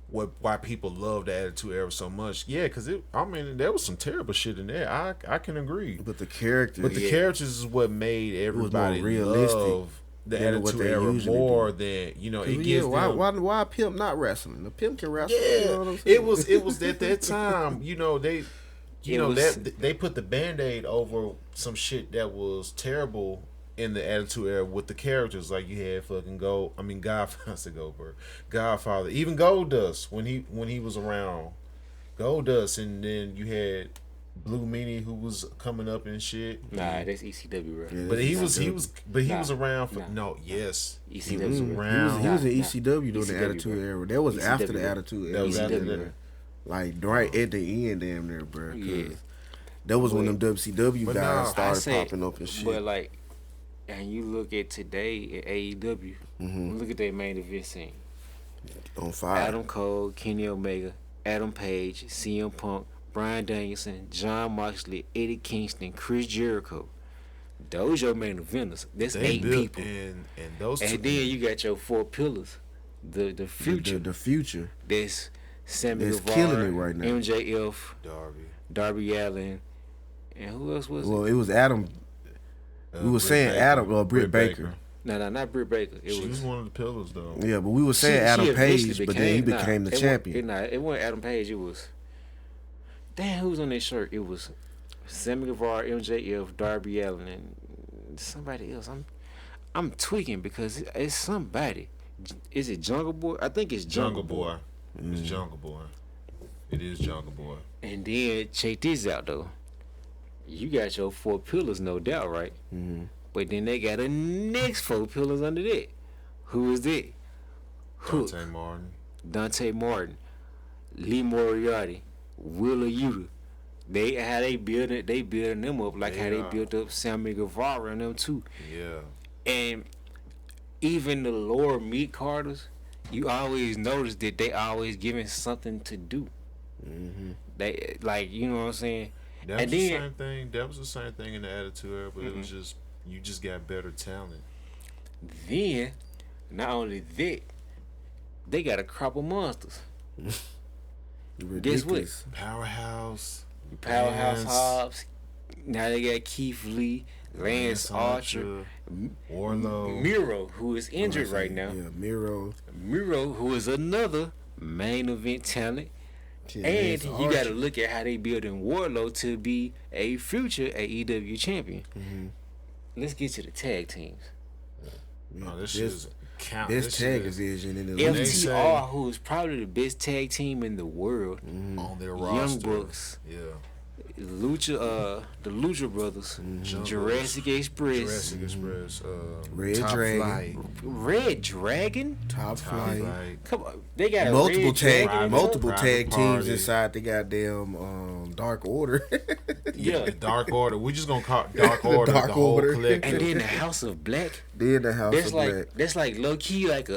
why people love the Attitude Era so much. Yeah, because I mean, there was some terrible shit in there. I can agree. But the characters, But the characters is what made everybody realistic love the than what Attitude they Era usually more do. than, you know, it yeah, gives them... why Pimp not wrestling? The Pimp can wrestle. Yeah, you know what I'm saying? it was at that time, you know, they they put the Band-Aid over some shit that was terrible in the Attitude Era with the characters. Like you had fucking Godfather, even Goldust when he was around, Goldust, and then you had Blue Meanie who was coming up and shit. Nah, that's ECW, bro. Yeah, But he was Nah, around for nah. yes. ECW. He was he around. was in Nah, ECW during the ECW, Attitude bro. Era. That was after the ECW. Attitude That Era. was after ECW, that. bro. Like right at the end, damn near, bro. 'cause Yeah. that was when them WCW But guys nah, I started say- popping up and shit. But like, and you look at today at AEW, look at their main event scene. On fire. Adam Cole, Kenny Omega, Adam Page, CM Punk, Bryan Danielson, John Moxley, Eddie Kingston, Chris Jericho. Those your main eventers. That's They 8 built people. and those And two. then you got your 4 pillars. The future. The future. That's Sammy That's Guevara, killing it right now. MJF, Darby. Allen, and who else was Well, it? it was Adam. We were Britt saying Baker. Adam or Britt Baker. No, not Britt Baker. It She was was one of the pillars though. Yeah, but we were saying Adam eventually Page, but then he became the champion. It wasn't Adam Page. It was. Damn, who was on that shirt? It was Sammy Guevara, MJF, Darby Allin, and somebody else. I'm tweaking because it's somebody. Is it Jungle Boy? I think it's Jungle Boy. It's Jungle Boy. It is Jungle Boy. And then check this out though. You got your 4 pillars, no doubt, right? Mm-hmm. But then they got the next 4 pillars under that. Who is that? Hook, Dante Martin. Dante Martin, Lee Moriarty, Willa Yuta. They building them up like They how they are. built up Sammy Guevara and them too. Yeah. And even the lower mid carders, you always notice that they always giving something to do. They like, you know what I'm saying. That was And the then- same thing. That was the same thing in the Attitude Era, but it was just you just got better talent. Then, not only that, they got a crop of monsters. Guess what? Ridiculous. Powerhouse. Powerhouse Lance, Hobbs. Now they got Keith Lee, Lance Archer, Warlow. Miro, who is injured right now. Yeah, Miro. Miro, who is another main event talent. Yeah, And Lance you Archer. got to look at how they building Warlow to be a future AEW champion. let's get to the tag teams. Oh, this is count. This tag division in the FTR, who is probably the best tag team in the world, on their Young roster. Bucks, Yeah. the Lucha Brothers, Jurassic Express, Red Top Dragon. Flight. Red Dragon. Top Flight. Come on, they got a Multiple Red tag, Dragon. multiple Private tag teams Party. inside the goddamn Dark Order. Yeah, Dark Order. We're just gonna call Dark Order Dark the whole Order. collective. and then the House of Black. Then the House That's of like Black. that's like low key like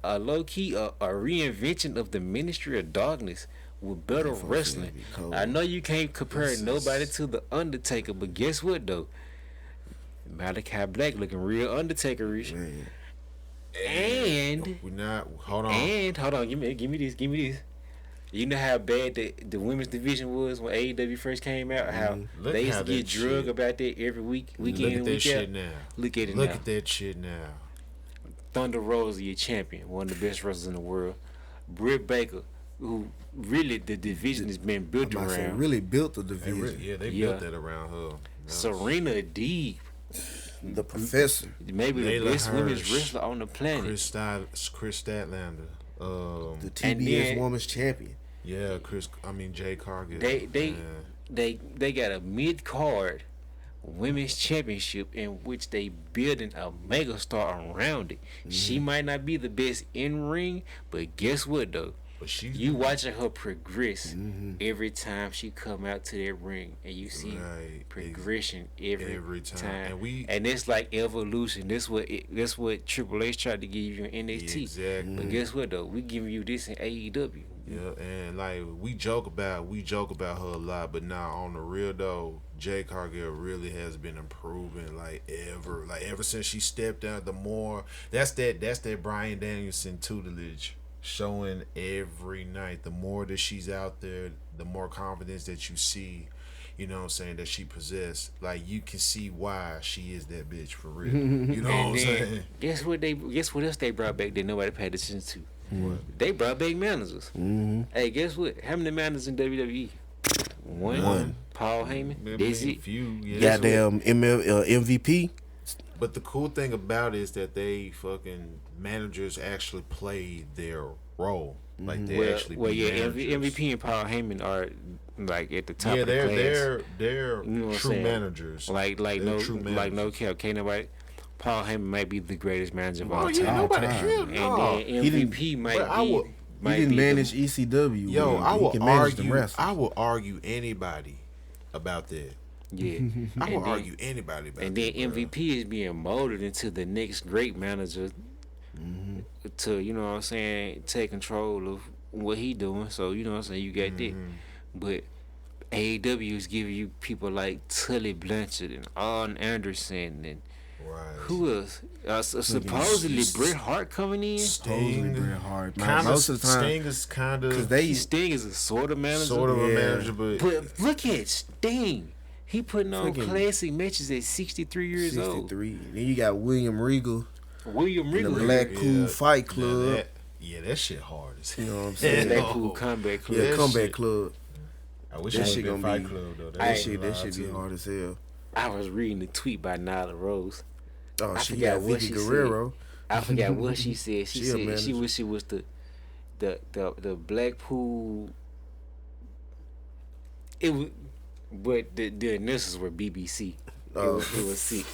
a low key a reinvention of the Ministry of Darkness with better wrestling. cold. I know you can't compare This is- nobody to the Undertaker, but guess what though? Malachi Black looking real Undertaker-ish. Man. And We're not. Hold on. hold on, give me this. You know how bad the women's division was when AEW first came out? How Look they used how to get that drugged shit- about that every week in Look and at that week shit out. now. Look at it Look now. at that shit now. Thunder Rosa, your champion, one of the best wrestlers in the world. Britt Baker, who really the division has been built I said, around. really built the They division. they Yeah. built that around her. Serena Deeb, The Professor. maybe the Layla best women's Hirsch, wrestler on the planet. Chris Statlander. The And TBS then- Women's Champion. Yeah, Jay Cargill. They Man. they got a mid card women's championship in which they building a mega star around it. She might not be the best in ring, but guess what though? But she's You watching her progress every time she come out to that ring, and you see Right. progression every time. time. And And it's like evolution. That's what Triple H tried to give you in NXT. Exactly. But guess what though? We giving you this in AEW. Yeah, and like we joke about her a lot, but now on the real though, Jay Cargill really has been improving ever since she stepped down. The more that's that Bryan Danielson tutelage showing every night. The more that she's out there, the more confidence that you see. You know what I'm saying, that she possessed. Like you can see why she is that bitch for real. You know what I'm And saying? then guess what else they brought back that nobody paid attention to? They brought back managers. Hey, guess what? How many managers in WWE? One. Paul Heyman. That's it. Few, yeah. Goddamn MVP. But the cool thing about it is that they fucking managers actually play their role. Like they actually Well, be yeah, managers. MVP and Paul Heyman are like at the top Yeah, of the class. they're You know what I'm true saying? managers. Like They're true no managers. cap. Can't nobody. Paul Heyman might be the greatest manager of all Oh yeah, time. nobody. time. Hell And no. then He didn't- MVP might but I be. would- He might didn't be manage the, ECW. Yo, but I he will can manage the argue. wrestling. I will argue anybody about that. yeah. I will And then- argue anybody about And that. then bro. MVP is being molded into the next great manager to, you know what I'm saying, take control of what he doing. So, you know what I'm saying, you got that. But AEW is giving you people like Tully Blanchard and Arn Anderson and Right. who else? Supposedly Bret Hart coming in. Supposedly Sting. Bret Hart. Kind Most of the time, Sting is kind because of they Sting is a sort of manager. sort of a Yeah. manager, but But look at Sting. He putting on Freaking classic matches at 63 years old. 63. Then you got William Regal, William the Regal. Blackpool Fight now Club. that shit hard as hell. You know what I'm saying? Blackpool Combat Club. Yeah, that Comeback shit- Club. I wish That that shit shit gonna Fight be- Club though. That shit shit be hard as hell. I was reading the tweet by Nyla Rose. Oh, I she forgot got what Vicky she Guerrero. I forgot what she said. She She a said she manager. wish it was the Blackpool. It was, but the initials were BBC. It was sick.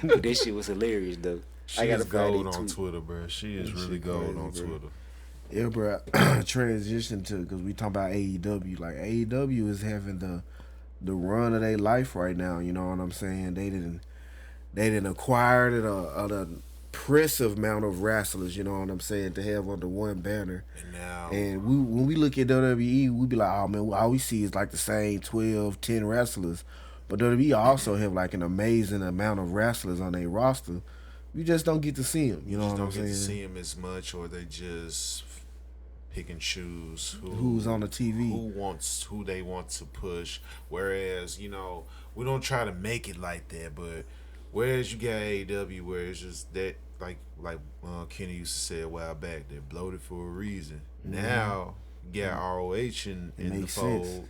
But that shit was hilarious though. She I is gotta find gold that on tweet. Twitter, bro. She is That really shit gold crazy, on bro. Twitter. Yeah, bro. Transition to, because we talking about AEW. Like AEW is having the run of their life right now. You know what I'm saying? They didn't acquired an impressive amount of wrestlers. You know what I'm saying, to have under one banner. And now, And when we look at WWE, we be like, oh man, all we see is like the same 12, 10 wrestlers. But WWE also have like an amazing amount of wrestlers on their roster. We just don't get to see them. You know just what I'm don't get to saying? see him as much, or they just pick and choose Who's on the TV? who they want to push. Whereas, you know, we don't try to make it like that, but whereas you got AEW where it's just that, like Kenny used to say a while back, they're bloated for a reason. Now you got ROH in the makes fold. sense.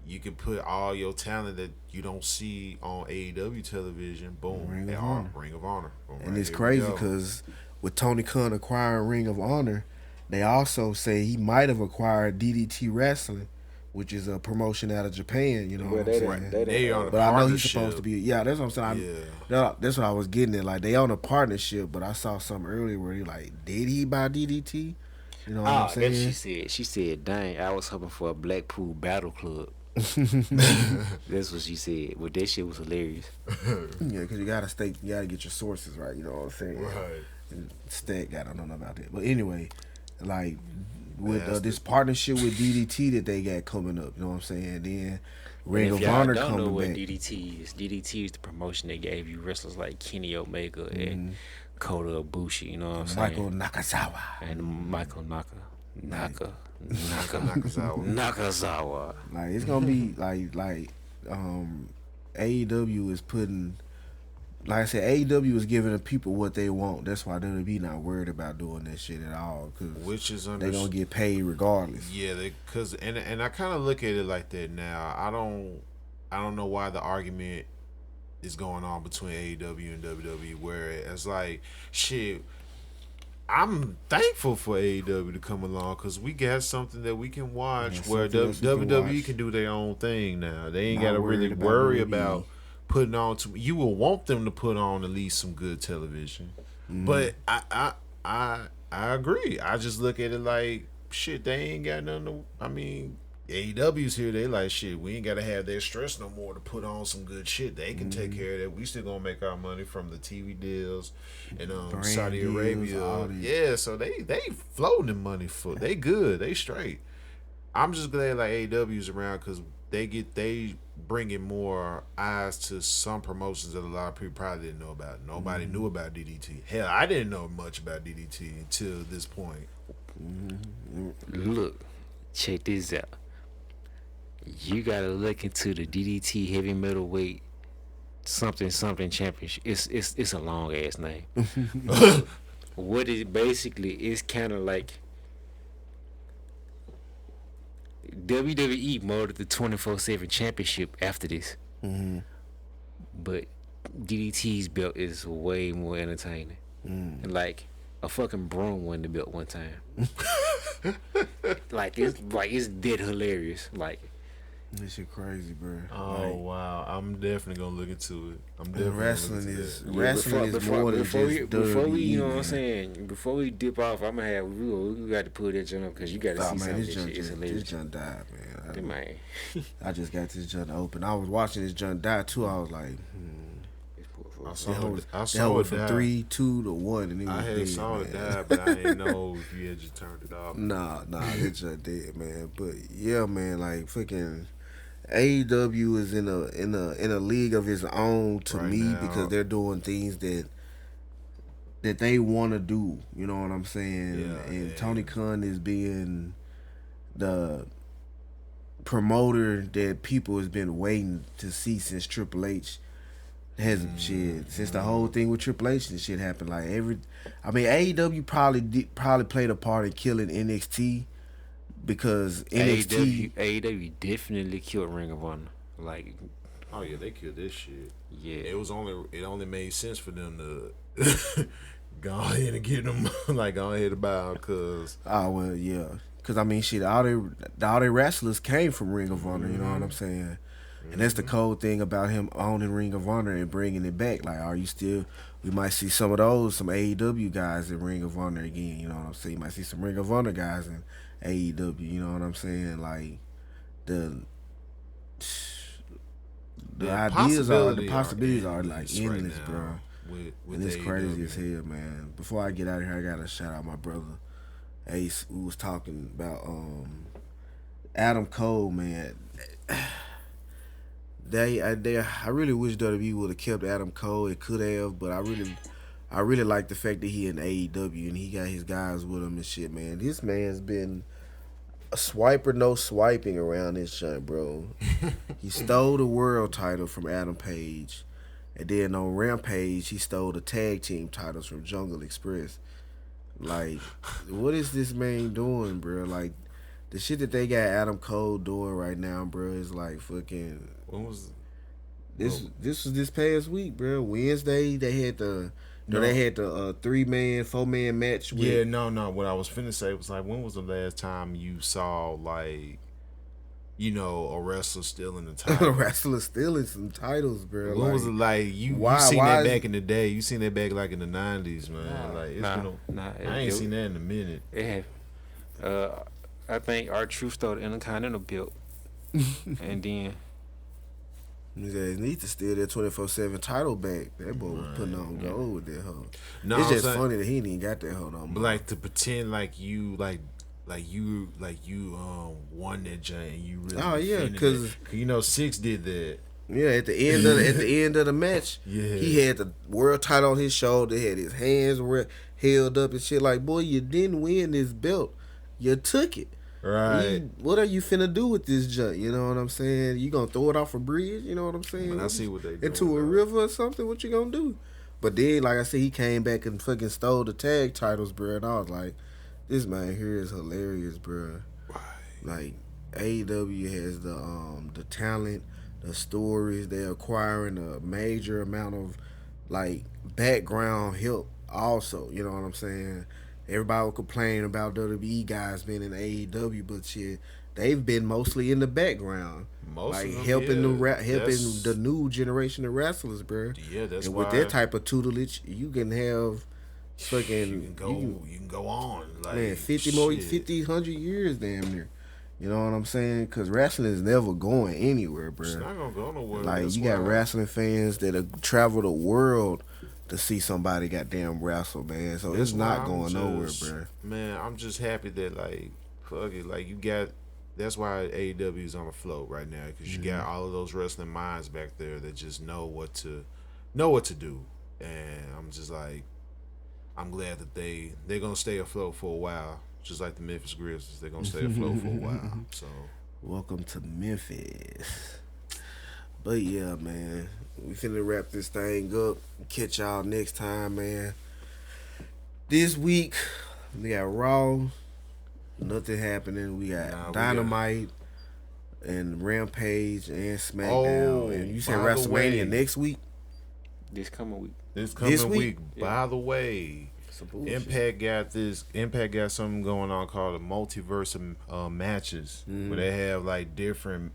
you can put all your talent that you don't see on AEW television. Boom, Ring of Honor. Boom, and it's crazy because with Tony Khan acquiring Ring of Honor, they also say he might have acquired DDT Wrestling, which is a promotion out of Japan. You know what I'm saying? They on a but I know he's supposed to be. Yeah, that's what I'm saying. Yeah. That's what I was getting at. Like they on a partnership, but I saw something earlier where he like, did he buy DDT? You know what I'm saying? She said, dang, I was hoping for a Blackpool Battle Club. That's what she said. But that shit was hilarious. Yeah, because you gotta get your sources right. You know what I'm saying? Right. And Stat got I don't know about that, but anyway, like with this partnership with DDT that they got coming up. You know what I'm saying? Then Ring of Honor coming back. Don't know what DDT is. DDT is the promotion that gave you wrestlers like Kenny Omega and Kota Ibushi. You know what I'm saying? Michael Nakazawa and Michael Nakazawa. Like it's gonna be like AEW is putting, like I said, AEW is giving the people what they want. That's why WWE not worried about doing that shit at all, because they're gonna get paid regardless. Yeah, and I kind of look at it like that now. I don't know why the argument is going on between AEW and WWE, where it's like, shit, I'm thankful for AEW to come along because we got something that we can watch where WWE can do their own thing now. They ain't got to really worry about putting on. You will want them to put on at least some good television. But I agree. I just look at it like, shit, they ain't got nothing to, I mean, AEW's here, they like, shit, we ain't gotta have their stress no more to put on some good shit. They can take care of that. We still gonna make our money from the TV deals and Saudi Arabia. Yeah, so they floating the money for, they good, they straight. I'm just glad like AEW's around because they bringing more eyes to some promotions that a lot of people probably didn't know about. Nobody knew about DDT. Hell, I didn't know much about DDT until this point. Look, check this out. You gotta look into the DDT heavy middleweight something championship. It's a long ass name. What it basically is, kind of like WWE molded the 24/7 championship after this. But DDT's belt is way more entertaining. Like a fucking broom won the belt one time. It's dead hilarious. Like, this shit crazy, bro. Oh wow, I'm definitely gonna look into it. Wrestling is more than just WWE. Before we, you know what I'm saying? Before we dip off, we got to pull that jump up because you got to see something. This junk died, man. I just got this junk open. I was watching this junk die too. I was like, I saw it from die. 3, 2 to 1, and it was I had dead, saw man. it die, but I didn't know if you had just turned it off. Nah, it just dead, man. But yeah, man, like fucking AEW is in a league of its own to right me now, because they're doing things that they want to do. You know what I'm saying? Yeah, and Tony Khan is being the promoter that people has been waiting to see since Triple H has since the whole thing with Triple H and shit happened. Like AEW probably played a part in killing NXT. Because AEW definitely killed Ring of Honor. Like, oh yeah, they killed this shit. Yeah, it only made sense for them to go ahead and get them go ahead about because. Oh well, yeah, because I mean, shit, all their wrestlers came from Ring of Honor. You know what I'm saying? And that's the cold thing about him owning Ring of Honor and bringing it back. Like, are you still? We might see some AEW guys in Ring of Honor again. You know what I'm saying? You might see some Ring of Honor guys in AEW, you know what I'm saying? Like the ideas the possibilities are like endless, right, bro. With and it's crazy as hell, man. Before I get out of here, I gotta shout out my brother Ace, who was talking about Adam Cole, man. I really wish WWE would have kept Adam Cole. It could have, but I really like the fact that he in AEW and he got his guys with him and shit, man. This man's been a swiper, no swiping around this joint, bro. He stole the world title from Adam Page. And then on Rampage, he stole the tag team titles from Jungle Express. Like, what is this man doing, bro? Like, the shit that they got Adam Cole doing right now, bro, is like fucking. When was this was this past week, bro. Wednesday they had the. No, they had the 3-man, 4-man match. With, no. What I was finna say was like, when was the last time you saw like, a wrestler stealing the title? A wrestler stealing some titles, bro. When was it like you seen that back in the day? You seen that back like in the 90s, man. I ain't seen that in a minute. It had, I think R.I.P stole the Intercontinental belt, and then. He need to steal that 24/7 title back. That boy was putting on gold with that hoe. No, it's just funny that he ain't even got that hoe no more. But like to pretend like you won that giant and you really. Oh yeah, because Six did that. Yeah, at the end of the match, he had the world title on his shoulder, had his hands held up and shit. Like, boy, you didn't win this belt, you took it. Right. What are you finna do with this junk? You know what I'm saying? You gonna throw it off a bridge? You know what I'm saying? I see what they do. Into a river or something? What you gonna do? But then, like I said, he came back and fucking stole the tag titles, bro. And I was like, this man here is hilarious, bro. Right. Like, AEW has the talent, the stories. They're acquiring a major amount of like background help also. You know what I'm saying? Everybody will complain about WWE guys being in AEW, but shit, they've been mostly in the background, helping the new generation of wrestlers, bro. Yeah, that's and why. with that type of tutelage, you can have fucking you can go on like man 100 years damn near. You know what I'm saying? Because wrestling is never going anywhere, bro. It's not gonna go nowhere. Like you got wrestling fans that travel the world to see somebody goddamn wrestle, man. So it's not going nowhere, bro. Man, I'm just happy that like, fuck it, like you got. That's why AEW is on the float right now because you got all of those wrestling minds back there that just know what to do, and I'm just like, I'm glad that they're gonna stay afloat for a while, just like the Memphis Grizzlies. They're gonna stay afloat for a while. So, welcome to Memphis. But yeah, man. We finna wrap this thing up. Catch y'all next time, man. This week, we got Raw. Nothing happening. We got Dynamite and Rampage and SmackDown. And you said WrestleMania next week? This coming week. This coming week. Yeah. By the way, Impact got something going on called the multiverse of matches, where they have like different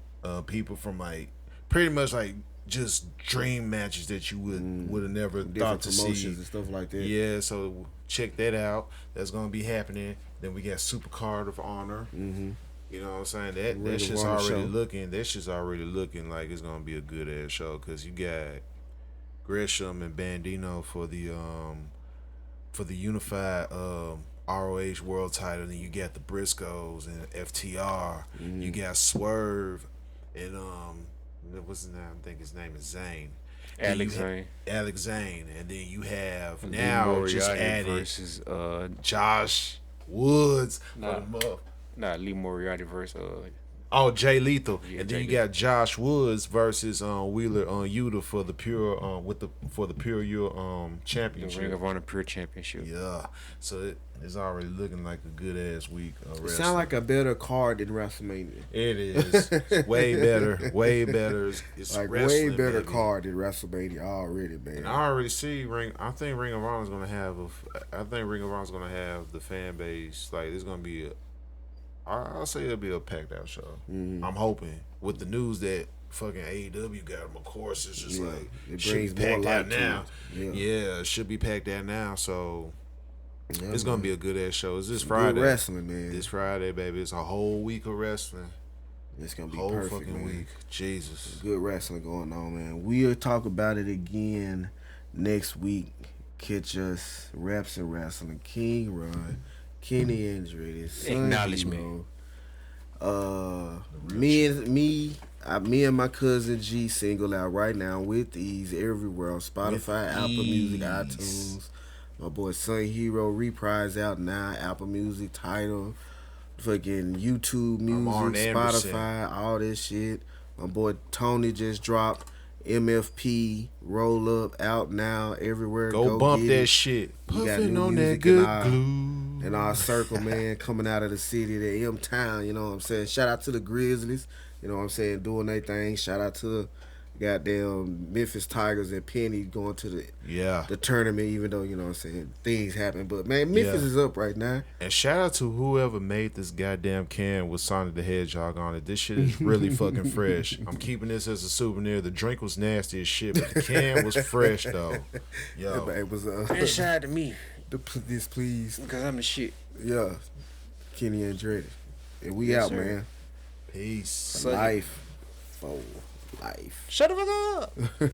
people from like pretty much like just dream matches that you would have never thought to see and stuff like that. Yeah, so check that out. That's gonna be happening. Then we got Supercard of Honor. You know what I'm saying? That shit's already looking. That shit's already looking like it's gonna be a good ass show because you got Gresham and Bandino for the unified ROH World Title. Then you got the Briscoes and FTR. You got Swerve and what's his name? I think his name is Zane. Alex Zane. And then you have and now just added versus Josh Woods. Lee Moriarty versus Jay Lethal. Yeah, and then you got Josh Woods versus Wheeler Yuta for the pure championship. The Ring of Honor Pure Championship. Yeah. So it's already looking like a good ass week of wrestling. It sounds like a better card than WrestleMania. It is. It's way better. Way better. It's like way better card than WrestleMania already, man. And I already see I think Ring of Honor is gonna have the fan base. Like it's gonna be I'll say it'll be a packed out show. I'm hoping with the news that fucking AEW got them. Of course, it's just like it should be packed out now. Yeah, it should be packed out now. So it's gonna be a good ass show. It's this Friday. Good wrestling, man. This Friday, baby. It's a whole week of wrestling. It's gonna be whole perfect, fucking man. week. Jesus, good wrestling going on, man. We'll talk about it again next week. Catch us Raps and Wrestling. King Run. Kenny Andretti, acknowledgement. Me and my cousin G single out right now with ease everywhere on Spotify, Apple Music, iTunes. My boy Sun Hero reprise out now, Apple Music, Tidal, fucking YouTube Music, Spotify, all this shit. My boy Tony just dropped MFP Roll Up out now everywhere. Go bump that shit. Puffin' on that good glue. in our circle, man, coming out of the city, the M Town, you know what I'm saying? Shout out to the Grizzlies, you know what I'm saying, doing their thing. Shout out to goddamn Memphis Tigers and Penny going to the tournament, even though, you know what I'm saying, things happen. But, man, Memphis is up right now. And shout out to whoever made this goddamn can with Sonic the Hedgehog on it. This shit is really fucking fresh. I'm keeping this as a souvenir. The drink was nasty as shit, but the can was fresh, though. Yo. It was shout out to me. This, please. Because I'm the shit. Yeah. Kenny and Dreddy. And we out, sir. man. Peace. Life. For life. Shut the fuck up.